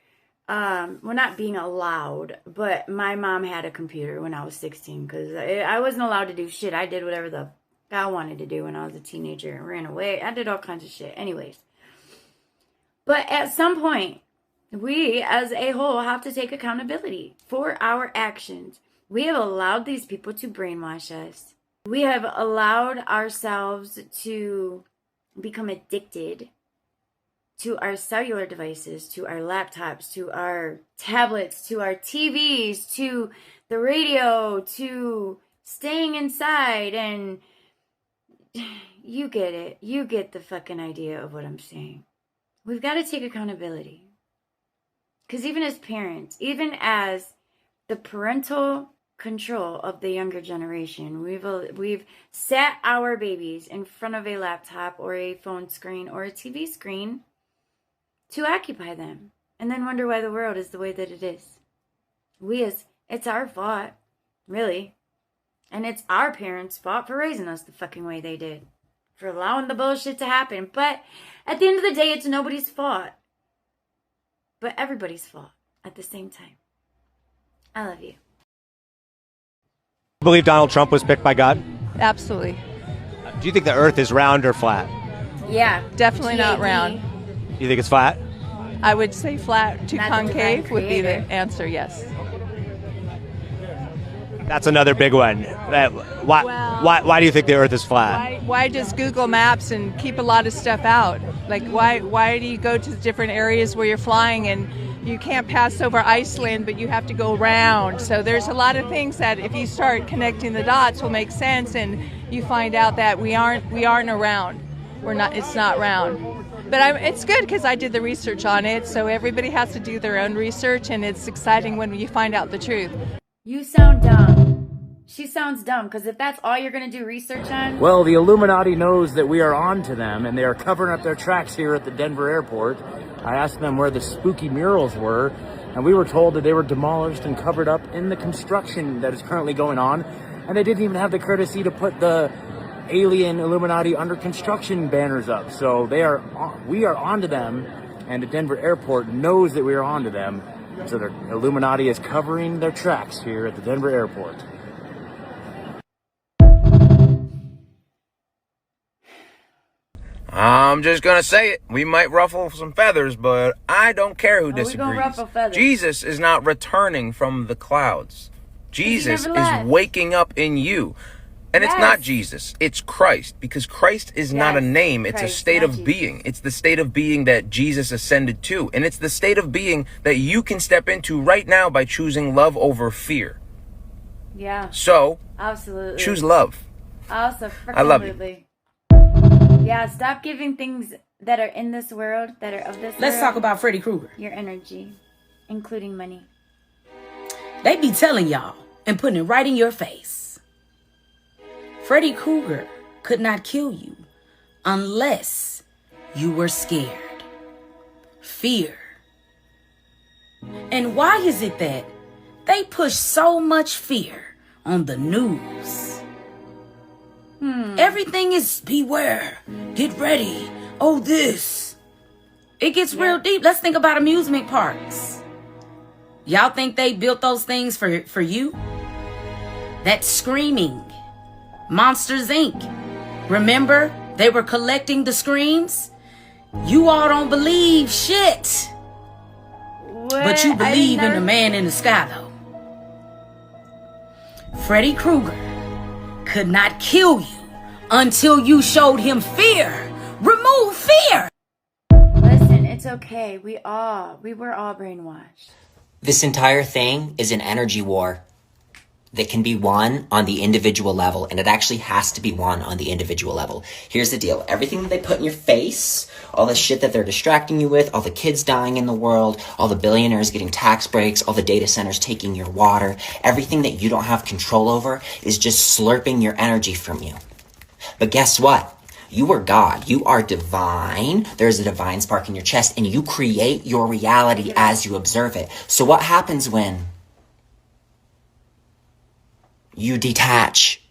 well, not being allowed, but my mom had a computer when I was 16 because I wasn't allowed to do shit. I did whatever the I wanted to do when I was a teenager and ran away. I did all kinds of shit. Anyways. But at some point, we as a whole have to take accountability for our actions. We have allowed these people to brainwash us. We have allowed ourselves to become addicted to our cellular devices, to our laptops, to our tablets, to our TVs, to the radio, to staying inside. And you get it. You get the fucking idea of what I'm saying. We've got to take accountability. Because even as parents, even as the parental control of the younger generation, we've sat our babies in front of a laptop or a phone screen or a TV screen to occupy them, and then wonder why the world is the way that it is. It's our fault, really. And it's our parents' fault for raising us the fucking way they did, for allowing the bullshit to happen. But at the end of the day, it's nobody's fault, but everybody's fault at the same time. I love you. Believe Donald Trump was picked by God? Absolutely. Do you think the earth is round or flat? Yeah. Definitely not GAD. round. You think it's flat? I would say flat to Not the concave divine would be the creator. answer, yes. That's another big one. Why do you think the earth is flat? Why just Google Maps and keep a lot of stuff out? Like, why do you go to different areas where you're flying and you can't pass over Iceland, but you have to go around? So there's a lot of things that if you start connecting the dots will make sense, and you find out that we aren't around. It's not round. But it's good because I did the research on it, so everybody has to do their own research, and it's exciting when you find out the truth. You sound dumb. She sounds dumb, because if that's all you're going to do research on... Well, the Illuminati knows that we are on to them, and they are covering up their tracks here at the Denver airport. I asked them where the spooky murals were, and we were told that they were demolished and covered up in the construction that is currently going on, and they didn't even have the courtesy to put the alien Illuminati under construction banners up. So we are onto them, and the Denver airport knows that we are onto them. So the Illuminati is covering their tracks here at the Denver airport. I'm just gonna say it. We might ruffle some feathers, but I don't care who we gonna disagrees. ruffle feathers. Jesus is not returning from the clouds. Jesus never is left. waking up in you. And it's Yes. not Jesus, it's Christ, because Christ is not a Yes, name, it's Christ, a state not of Jesus. being. It's the state of being that Jesus ascended to, and it's the state of being that you can step into right now by choosing love over fear. Yeah. So, Absolutely. choose love. Also, I love you. absolutely. Yeah, stop giving things that are in this world, that are of this Let's world, talk about Freddy Krueger. your energy, including money. They be telling y'all and putting it right in your face. Freddy Krueger could not kill you unless you were scared. Fear. And why is it that they push so much fear on the news? Everything is beware, get ready, oh this. It gets real deep. Let's think about amusement parks. Y'all think they built those things for you? That screaming. Monsters Inc. Remember, they were collecting the screams? You all don't believe shit. But you believe in the man in the sky, though. Freddy Krueger could not kill you until you showed him fear. Remove fear. Listen, it's okay. We were all brainwashed. This entire thing is an energy war that can be won on the individual level, and it actually has to be won on the individual level. Here's the deal. Everything that they put in your face, all the shit that they're distracting you with, all the kids dying in the world, all the billionaires getting tax breaks, all the data centers taking your water, everything that you don't have control over is just slurping your energy from you. But guess what? You are God. You are divine. There's a divine spark in your chest, and you create your reality as you observe it. So what happens when you detach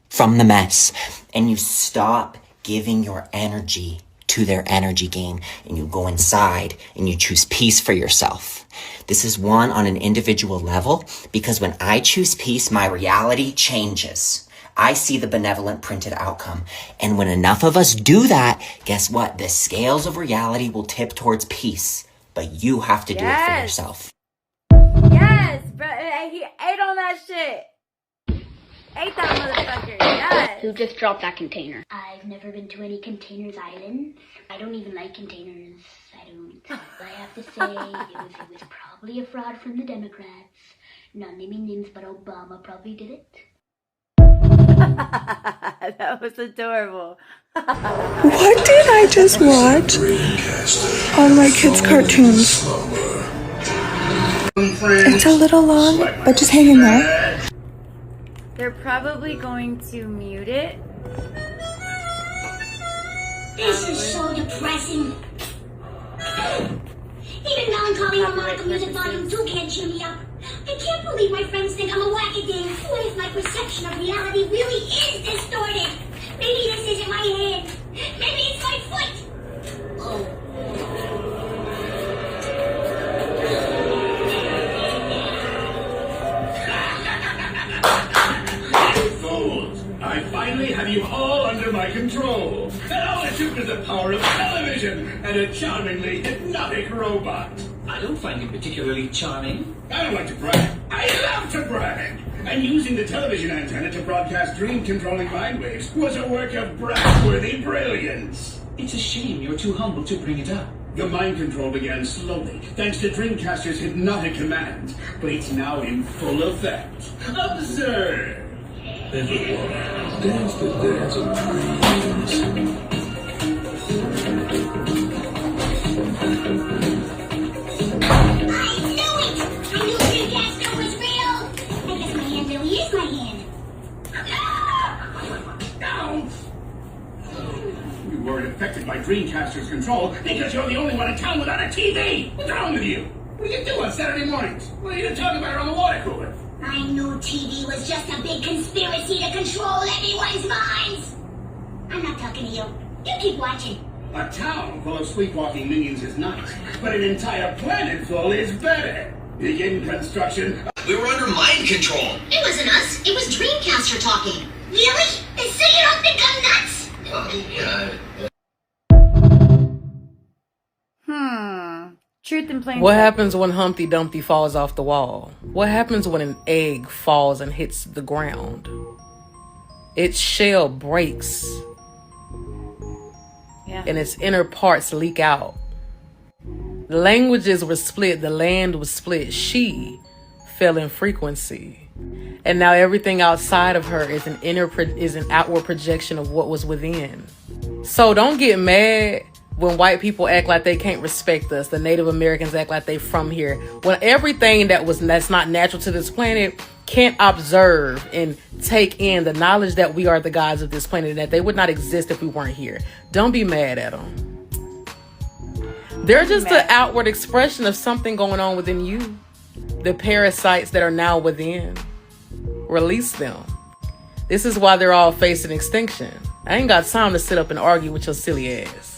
from the mess and you stop giving your energy to their energy game, and you go inside and you choose peace for yourself. This is one on an individual level, because when I choose peace, my reality changes. I see the benevolent printed outcome. And when enough of us do that, guess what? The scales of reality will tip towards peace. But you have to do it for yourself. Yes, bro. He ate on that shit. Ate that motherfucker. Yes. Who just dropped that container? I've never been to any containers islands. I don't even like containers. I don't. I have to say, it was probably a fraud from the Democrats. Not naming names, but Obama probably did it. That was adorable. What did I just watch on my kids' cartoons? It's a little long, but just hang in there. They're probably going to mute it. This is so depressing. Even melancholy harmonica music volume 2 can't cheer me up. I can't believe my friends think I'm a wackadoo. What if my perception of reality really is distorted? Maybe this isn't my hand. Maybe it's my foot. Oh. Fools! I finally have you all under my control. And all it took was the power of television and a charmingly hypnotic robot. I don't find you particularly charming. I don't like to brag. I love to brag. And using the television antenna to broadcast dream-controlling mind waves was a work of brag-worthy brilliance. It's a shame you're too humble to bring it up. The mind control began slowly, thanks to Dreamcaster's hypnotic command, but it's now in full effect. Observe! Everyone, dance the dance of dreams. You weren't affected by Dreamcaster's control because you're the only one in town without a TV! What's wrong with you? What do you do on Saturday mornings? What are you to talk about around the water cooler? I knew TV was just a big conspiracy to control everyone's minds. I'm not talking to you. You keep watching. A town full of sleepwalking minions is nice, but an entire planet full is better. Begin construction. We were under mind control. It wasn't us. It was Dreamcaster talking. Really? And so you don't think I'm nuts? Yeah. Truth in plain What sight. happens when Humpty Dumpty falls off the wall? What happens when an egg falls and hits the ground? Its shell breaks. Yeah. And its inner parts leak out. The languages were split. The land was split. She fell in frequency. And now everything outside of her is an outward projection of what was within. So don't get mad when white people act like they can't respect us. The Native Americans act like they from here. When everything that's not natural to this planet can't observe and take in the knowledge that we are the gods of this planet and that they would not exist if we weren't here. Don't be mad at them. They're just an outward expression of something going on within you. The parasites that are now within. Release them. This is why they're all facing extinction. I ain't got time to sit up and argue with your silly ass.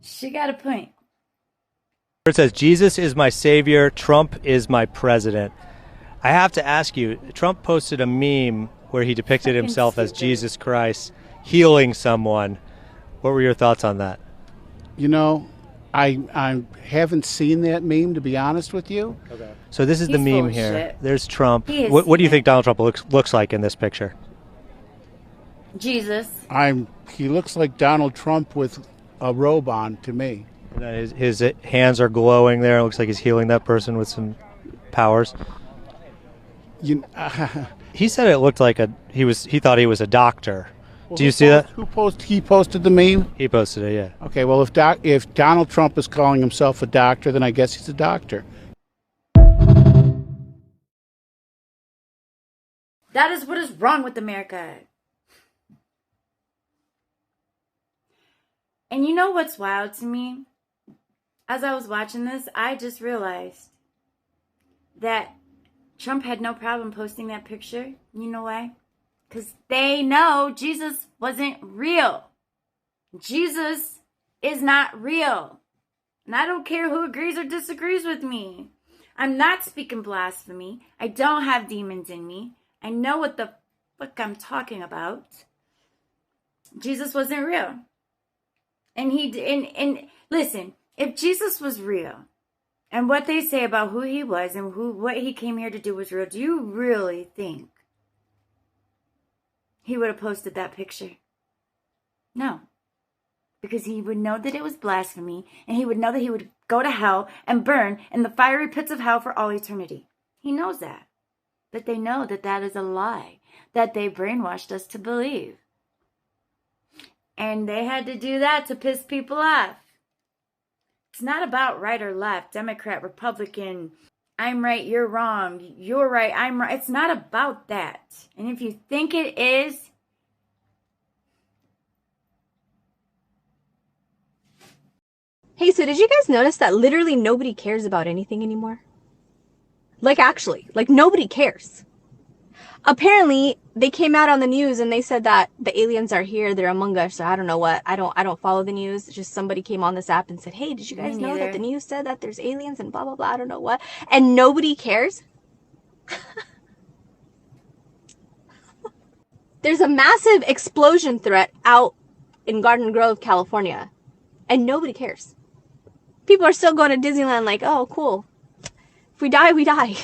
She got a point. It says, Jesus is my savior, Trump is my president. I have to ask you, Trump posted a meme where he depicted himself as Jesus Christ healing someone. What were your thoughts on that? You know, I haven't seen that meme, to be honest with you. Okay. So this is He's the full meme of here. shit. There's Trump. He is What do you sick. think Donald Trump looks like in this picture? Jesus. He looks like Donald Trump with a robe on to me. His hands are glowing there. It looks like he's healing that person with some powers. He said it looked like he thought he was a doctor. Well, Do you see that? He posted the meme? He posted it, yeah. Okay, well, if Donald Trump is calling himself a doctor, then I guess he's a doctor. That is what is wrong with America. And you know what's wild to me? As I was watching this, I just realized that Trump had no problem posting that picture. You know why? Because they know Jesus wasn't real. Jesus is not real. And I don't care who agrees or disagrees with me. I'm not speaking blasphemy. I don't have demons in me. I know what the fuck I'm talking about. Jesus wasn't real. And listen, if Jesus was real, and what they say about who he was and what he came here to do was real, do you really think he would have posted that picture? No. Because he would know that it was blasphemy, and he would know that he would go to hell and burn in the fiery pits of hell for all eternity. He knows that. But they know that that is a lie that they brainwashed us to believe. And they had to do that to piss people off. It's not about right or left, Democrat, Republican, I'm right, you're wrong, you're right, I'm right. It's not about that. And if you think it is, hey, so did you guys notice that literally nobody cares about anything anymore? Like, actually, like, nobody cares. Apparently, they came out on the news and they said that the aliens are here, they're among us, so I don't know what. I don't follow the news. Just somebody came on this app and said, hey, did you guys know that the news said that there's aliens and blah, blah, blah, I don't know what. And nobody cares? There's a massive explosion threat out in Garden Grove, California, and nobody cares. People are still going to Disneyland like, oh, cool. If we die, we die.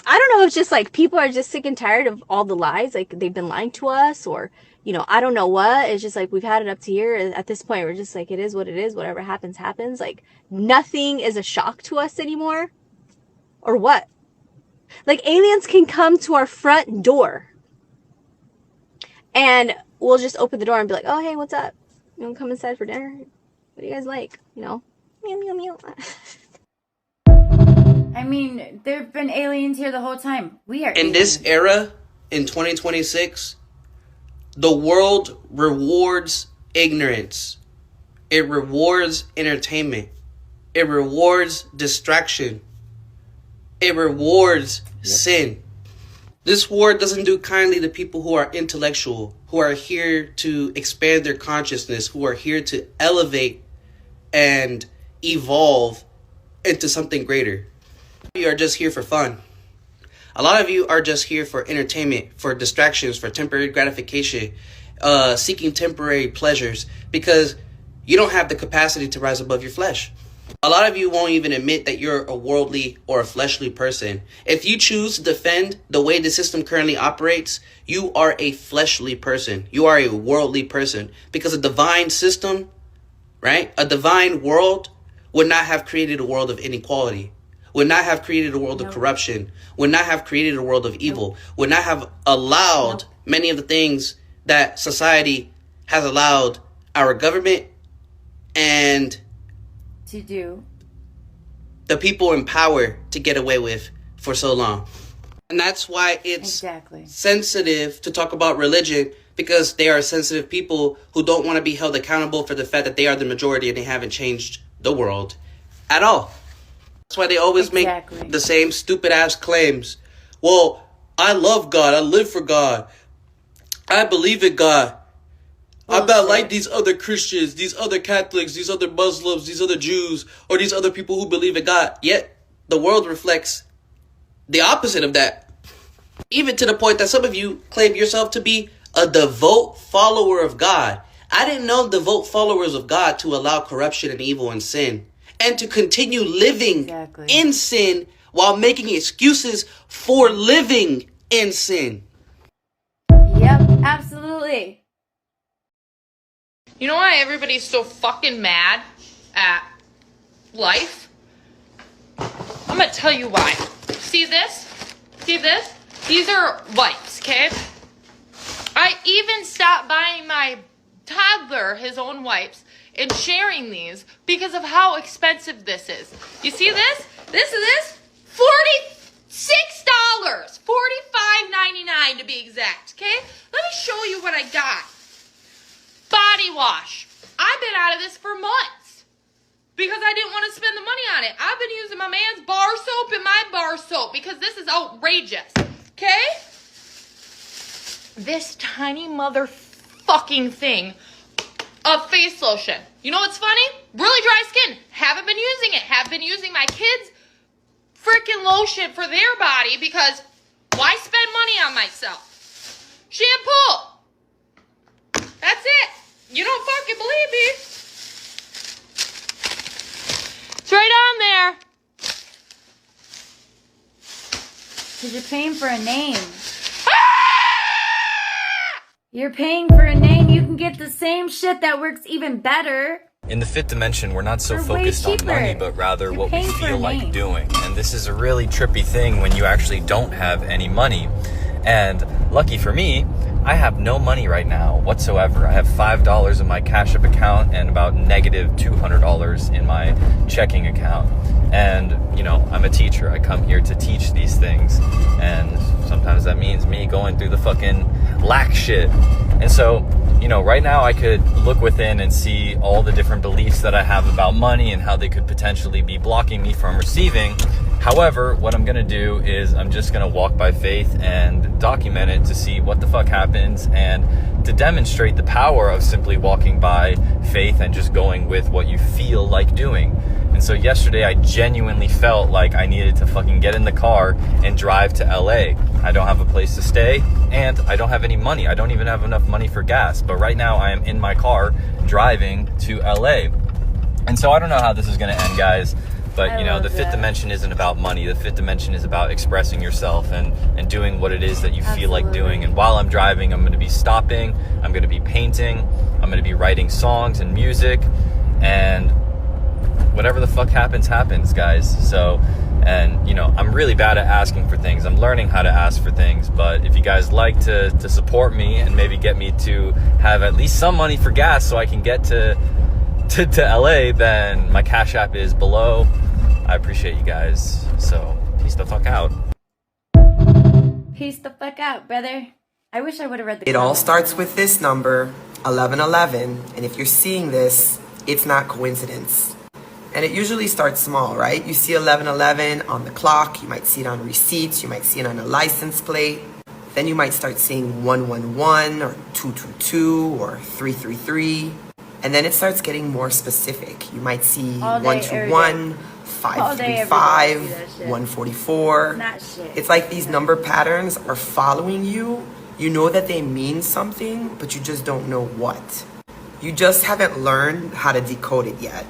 I don't know if it's just like people are just sick and tired of all the lies, like they've been lying to us, or, you know, I don't know what. It's just like we've had it up to here. At this point, we're just like, it is what it is. Whatever happens, happens. Like nothing is a shock to us anymore. Or what? Like aliens can come to our front door and we'll just open the door and be like, oh, hey, what's up? You want to come inside for dinner? What do you guys like? You know? Meow, meow, meow. I mean, there have been aliens here the whole time. We are in aliens. this era, in 2026, the world rewards ignorance. It rewards entertainment. It rewards distraction. It rewards sin. This war doesn't do kindly to people who are intellectual, who are here to expand their consciousness, who are here to elevate and evolve into something greater. You are just here for fun. A lot of you are just here for entertainment, for distractions, for temporary gratification, seeking temporary pleasures, because you don't have the capacity to rise above your flesh. A lot of you won't even admit that you're a worldly or a fleshly person. If you choose to defend the way the system currently operates, you are a fleshly person. You are a worldly person, because a divine system, right? A divine world would not have created a world of inequality, would not have created a world of corruption, would not have created a world of evil, would not have allowed many of the things that society has allowed our government and to do, the people in power to get away with for so long. And that's why it's sensitive to talk about religion, because they are sensitive people who don't want to be held accountable for the fact that they are the majority and they haven't changed the world at all. That's why they always make the same stupid ass claims. Well, I love God. I live for God. I believe in God. I'm not like these other Christians, these other Catholics, these other Muslims, these other Jews, or these other people who believe in God. Yet the world reflects the opposite of that. Even to the point that some of you claim yourself to be a devout follower of God. I didn't know devout followers of God to allow corruption and evil and sin, and to continue living in sin while making excuses for living in sin. Yep, absolutely. You know why everybody's so fucking mad at life? I'm gonna tell you why. See this? See this? These are wipes, okay? I even stopped buying my toddler his own wipes and sharing these because of how expensive this is. You see this? This is $46. $45.99 to be exact, okay? Let me show you what I got. Body wash. I've been out of this for months because I didn't want to spend the money on it. I've been using my man's bar soap and my bar soap because this is outrageous, okay? This tiny motherfucking thing of face lotion. You know what's funny? Really dry skin. Haven't been using it. Have been using my kids' freaking lotion for their body because why spend money on myself? Shampoo. That's it. You don't fucking believe me. It's right on there. Because you're paying for a name. You're paying for a name. You can get the same shit that works even better. In the fifth dimension, we're not so For way focused on cheaper. money, but rather You're what we paying for feel a like name. doing. And this is a really trippy thing when you actually don't have any money. And lucky for me, I have no money right now whatsoever. I have $5 in my Cash App account and about negative $200 in my checking account. And, you know, I'm a teacher. I come here to teach these things. And sometimes that means me going through the fucking lack shit. And so, you know, right now I could look within and see all the different beliefs that I have about money and how they could potentially be blocking me from receiving. However, what I'm gonna do is I'm just gonna walk by faith and document it to see what the fuck happens and to demonstrate the power of simply walking by faith and just going with what you feel like doing. And so yesterday I genuinely felt like I needed to fucking get in the car and drive to LA. I don't have a place to stay and I don't have any money. I don't even have enough money for gas. But right now I am in my car driving to LA. And so I don't know how this is gonna end, guys. But, you know, the fifth dimension isn't about money. The fifth dimension is about expressing yourself and doing what it is that you feel like doing. And while I'm driving, I'm going to be stopping. I'm going to be painting. I'm going to be writing songs and music. And whatever the fuck happens, happens, guys. So, and, you know, I'm really bad at asking for things. I'm learning how to ask for things. But if you guys like to support me and maybe get me to have at least some money for gas so I can get to LA, then my Cash App is below. I appreciate you guys. So, peace the fuck out. Peace the fuck out, brother. I wish I would have read the It all comments. starts with this number, 1111, and if you're seeing this, it's not coincidence. And it usually starts small, right? You see 1111 on the clock, you might see it on receipts, you might see it on a license plate. Then you might start seeing 111 or 222 or 333. And then it starts getting more specific. You might see All day, 121, All day, every day, I 535, see that shit. 144. That shit. It's like these number patterns are following you. You know that they mean something, but you just don't know what. You just haven't learned how to decode it yet.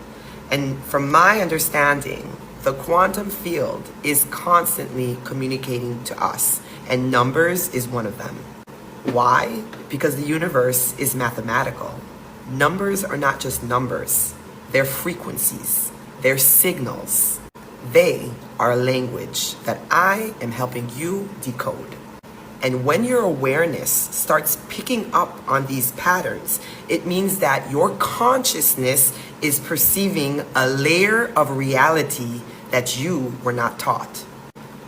And from my understanding, the quantum field is constantly communicating to us, and numbers is one of them. Why? Because the universe is mathematical. Numbers are not just numbers. They're frequencies. They're signals. They are a language that I am helping you decode. And when your awareness starts picking up on these patterns, it means that your consciousness is perceiving a layer of reality that you were not taught.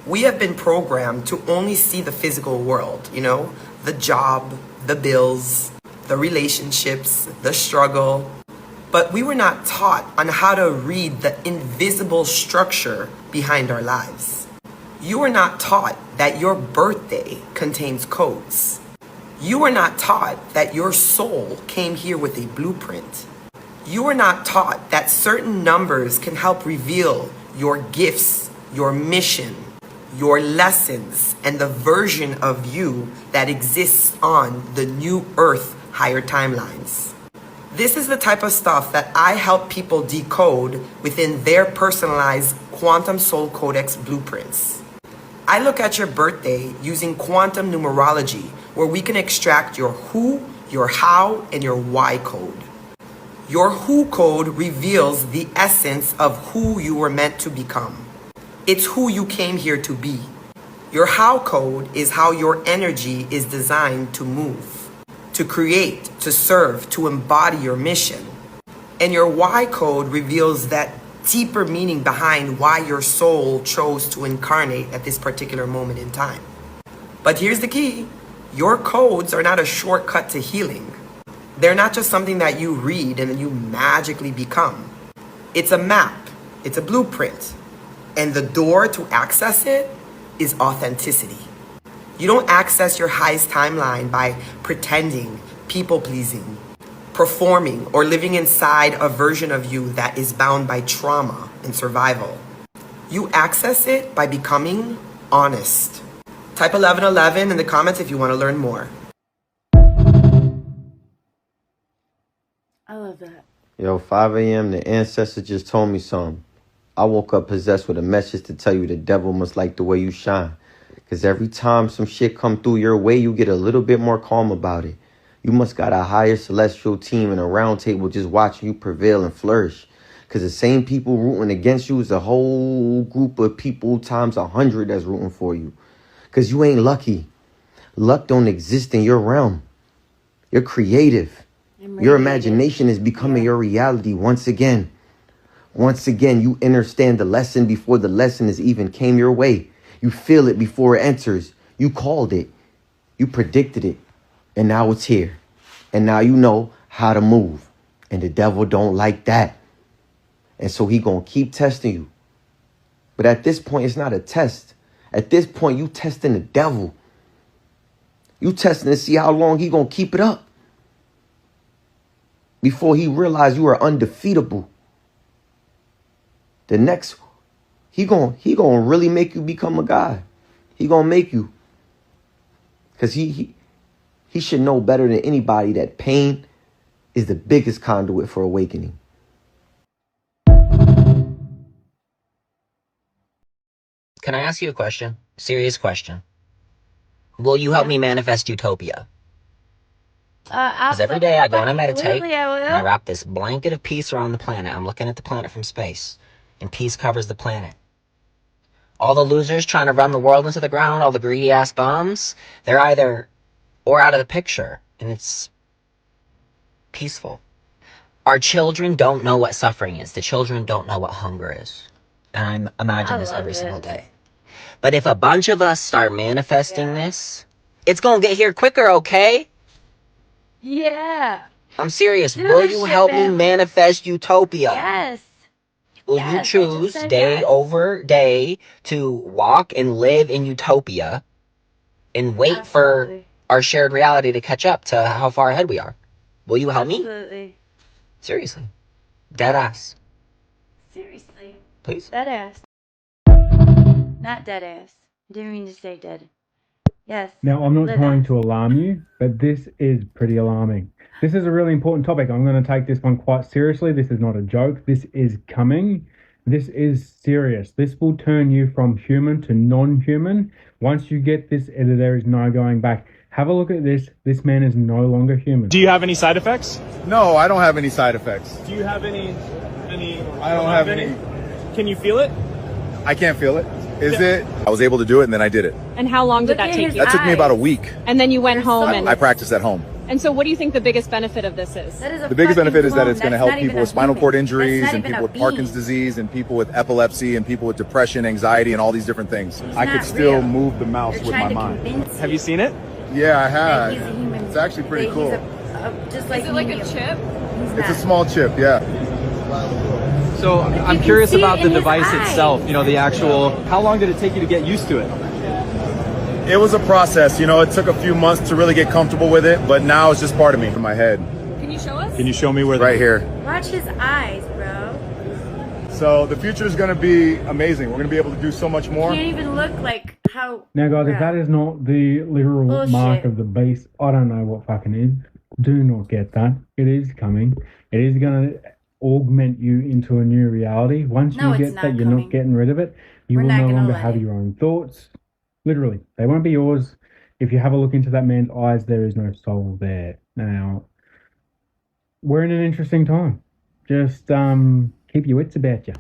We have been programmed to only see the physical world, you know, the job, the bills, the relationships, the struggle. But we were not taught on how to read the invisible structure behind our lives. You were not taught that your birthday contains codes. You were not taught that your soul came here with a blueprint. You were not taught that certain numbers can help reveal your gifts, your mission, your lessons, and the version of you that exists on the new earth higher timelines. This is the type of stuff that I help people decode within their personalized Quantum Soul Codex blueprints. I look at your birthday using quantum numerology, where we can extract your who, your how, and your why code. Your who code reveals the essence of who you were meant to become. It's who you came here to be. Your how code is how your energy is designed to move, to create, to serve, to embody your mission. And your why code reveals that deeper meaning behind why your soul chose to incarnate at this particular moment in time. But here's the key. Your codes are not a shortcut to healing. They're not just something that you read and then you magically become. It's a map. It's a blueprint. And the door to access it is authenticity. You don't access your highest timeline by pretending, people pleasing. performing, or living inside a version of you that is bound by trauma and survival. You access it by becoming honest. Type 1111 in the comments if you want to learn more. I love that. Yo, 5 a.m., the ancestor just told me something. I woke up possessed with a message to tell you the devil must like the way you shine. Because every time some shit come through your way, you get a little bit more calm about it. You must got a higher celestial team and a round table just watching you prevail and flourish. Because the same people rooting against you is a whole group of people times 100 that's rooting for you. Because you ain't lucky. Luck don't exist in your realm. You're creative. Your imagination is becoming your reality once again. Once again, you understand the lesson before the lesson is even came your way. You feel it before it enters. You called it. You predicted it. And now it's here. And now you know how to move. And the devil don't like that. And so he gonna keep testing you. But at this point, it's not a test. At this point, you testing the devil. You testing to see how long he gonna keep it up. Before he realize you are undefeatable. The next, he gonna really make you become a guy. He gonna make you. Because he should know better than anybody that pain is the biggest conduit for awakening. Can I ask you a question? Serious question. Will you help me manifest utopia? Because every day I go and I meditate, and I wrap this blanket of peace around the planet. I'm looking at the planet from space, and peace covers the planet. All the losers trying to run the world into the ground, all the greedy ass bums, they're either or out of the picture, and it's peaceful. Our children don't know what suffering is. The children don't know what hunger is. And I imagine this every single day. But if a bunch of us start manifesting this, it's gonna get here quicker, okay? Yeah. I'm serious. Will you help me manifest utopia? Yes. Will you choose day over day to walk and live in utopia and wait for our shared reality to catch up to how far ahead we are? Will you help me? Absolutely. Seriously. Dead ass. Seriously. Please. Dead ass. Not dead ass. Didn't mean to say dead. Yes. Now, I'm not Lit trying ass. to alarm you, but this is pretty alarming. This is a really important topic. I'm going to take this one quite seriously. This is not a joke. This is coming. This is serious. This will turn you from human to non-human. Once you get this, there is no going back. Have a look at this. This man is no longer human. Do you have any side effects? No, I don't have any side effects. Do you have any? I don't have any. Can you feel it? I can't feel it. Is it? I was able to do it, and then I did it. And how long did that take you? That took me about a week. And then you went home and I practiced at home. And so what do you think the biggest benefit of this is? The biggest benefit is that it's going to help people with spinal cord injuries and people with Parkinson's disease and people with epilepsy and people with depression, anxiety, and all these different things. I could still move the mouse with my mind. Have you seen it? Yeah, I have. It's actually pretty cool. Just like is it like a chip? It's a small chip, yeah. So I'm curious about the device itself, you know, the actual, how long did it take you to get used to it? It was a process, you know, it took a few months to really get comfortable with it, but now it's just part of me, in my head. Can you show us? Can you show me where? Right here. Watch his eyes, bro. So the future is going to be amazing. We're going to be able to do so much more. Can't even look like how. Now, guys, if that is not the literal Bullshit. mark of the beast, I don't know what fucking is. Do not get that. It is coming. It is going to augment you into a new reality. Once No, you it's get not that, you're coming. not getting rid of it. You We're will not no gonna longer let have it. your own thoughts. Literally, they won't be yours. If you have a look into that man's eyes, there is no soul there. Now, we're in an interesting time. Just keep your wits about you.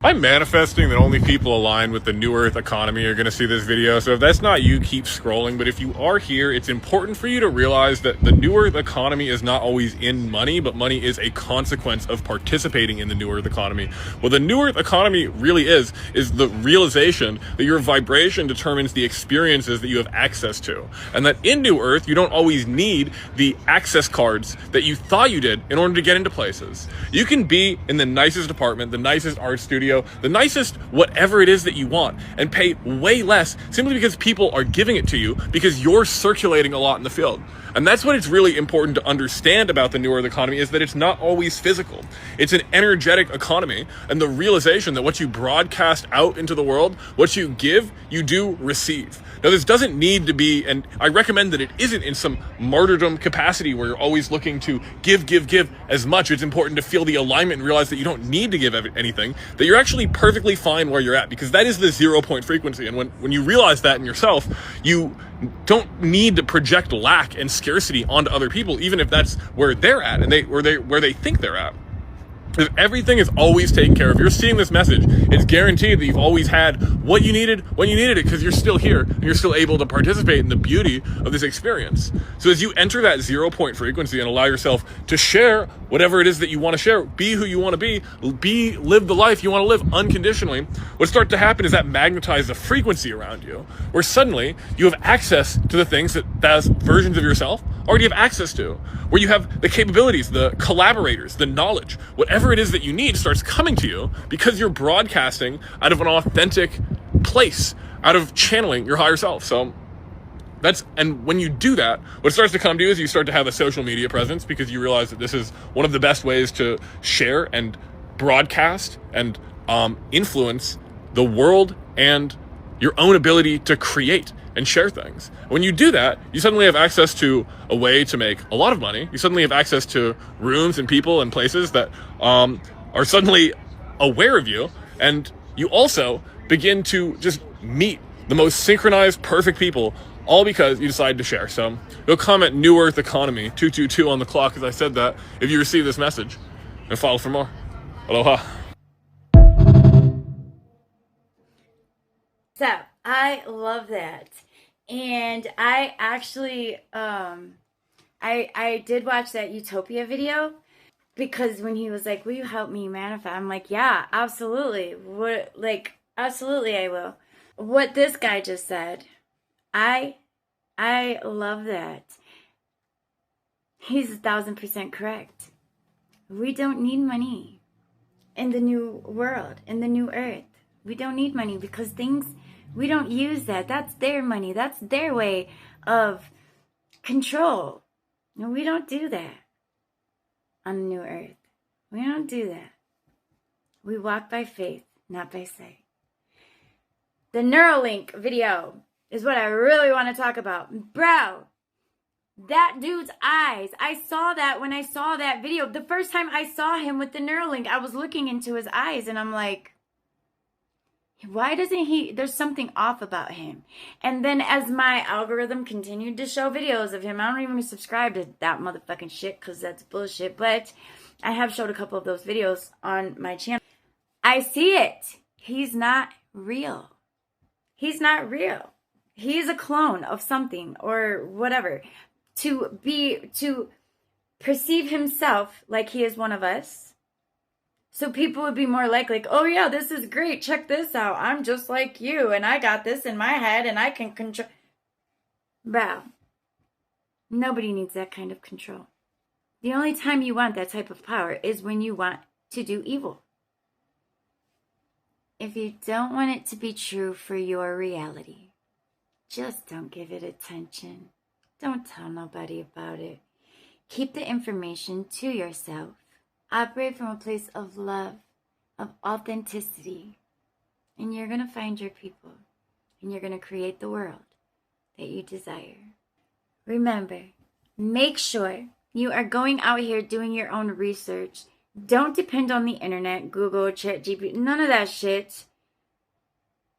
I'm manifesting that only people aligned with the New Earth economy are going to see this video. So if that's not you, keep scrolling. But if you are here, it's important for you to realize that the New Earth economy is not always in money, but money is a consequence of participating in the New Earth economy. What the New Earth economy really is the realization that your vibration determines the experiences that you have access to. And that in New Earth, you don't always need the access cards that you thought you did in order to get into places. You can be in the nicest apartment, the nicest art studio, video the nicest whatever it is that you want and pay way less simply because people are giving it to you because you're circulating a lot in the field. And that's what it's really important to understand about the New Earth economy, is that it's not always physical. It's an energetic economy, and the realization that what you broadcast out into the world, what you give, you do receive. Now, this doesn't need to be, and I recommend that it isn't in some martyrdom capacity where you're always looking to give as much. It's important to feel the alignment and realize that you don't need to give anything, that you're actually perfectly fine where you're at, because that is the 0 point frequency. And when you realize that in yourself, you don't need to project lack and scarcity onto other people, even if that's where they're at and where they think they're at. If everything is always taken care of, you're seeing this message, it's guaranteed that you've always had what you needed when you needed it, because you're still here and you're still able to participate in the beauty of this experience. So as you enter that 0 point frequency and allow yourself to share whatever it is that you want to share, be who you want to be, live the life you want to live unconditionally, what starts to happen is that magnetize the frequency around you, where suddenly you have access to the things that those versions of yourself already have access to, where you have the capabilities, the collaborators, the knowledge, whatever it is that you need starts coming to you because you're broadcasting out of an authentic place, out of channeling your higher self. So and when you do that, what starts to come to you is you start to have a social media presence, because you realize that this is one of the best ways to share and broadcast and influence the world and your own ability to create and share things. When you do that, you suddenly have access to a way to make a lot of money. You suddenly have access to rooms and people and places that are suddenly aware of you, and you also begin to just meet the most synchronized, perfect people, all because you decided to share. So you'll comment New Earth Economy 222 on the clock as I said that if you receive this message, and follow for more. Aloha. So I love that. And I actually, I did watch that Utopia video, because when he was like, will you help me manifest? I'm like, yeah, absolutely. Absolutely I will. What this guy just said, I love that. He's 1000% correct. We don't need money in the new world, in the new earth. We don't need money because we don't use that. That's their money. That's their way of control. No, we don't do that on the new earth. We don't do that. We walk by faith, not by sight. The Neuralink video is what I really want to talk about. Bro, that dude's eyes. I saw that when I saw that video. The first time I saw him with the Neuralink, I was looking into his eyes and I'm like, why doesn't there's something off about him. And then as my algorithm continued to show videos of him, I don't even subscribe to that motherfucking shit because that's bullshit, but I have showed a couple of those videos on my channel. I see it. He's not real. He's not real. He's a clone of something or whatever. To perceive himself like he is one of us, so people would be more like, oh yeah, this is great, check this out, I'm just like you, and I got this in my head, and I can control. Bro, nobody needs that kind of control. The only time you want that type of power is when you want to do evil. If you don't want it to be true for your reality, just don't give it attention. Don't tell nobody about it. Keep the information to yourself. Operate from a place of love, of authenticity. And you're going to find your people. And you're going to create the world that you desire. Remember, make sure you are going out here doing your own research. Don't depend on the internet, Google, ChatGPT, none of that shit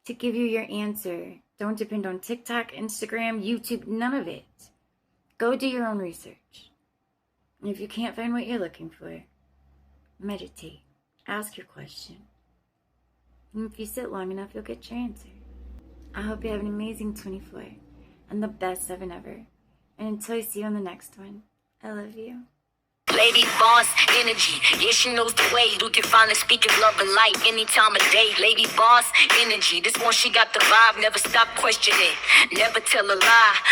to give you your answer. Don't depend on TikTok, Instagram, YouTube, none of it. Go do your own research. And if you can't find what you're looking for, meditate. Ask your question. And if you sit long enough, you'll get your answer. I hope you have an amazing 24 and the best 7 ever. And until I see you on the next one, I love you. Lady boss energy, yeah, she knows the way. You can finally speak of love and light any time of day. Lady boss energy, this one she got the vibe. Never stop questioning, never tell a lie.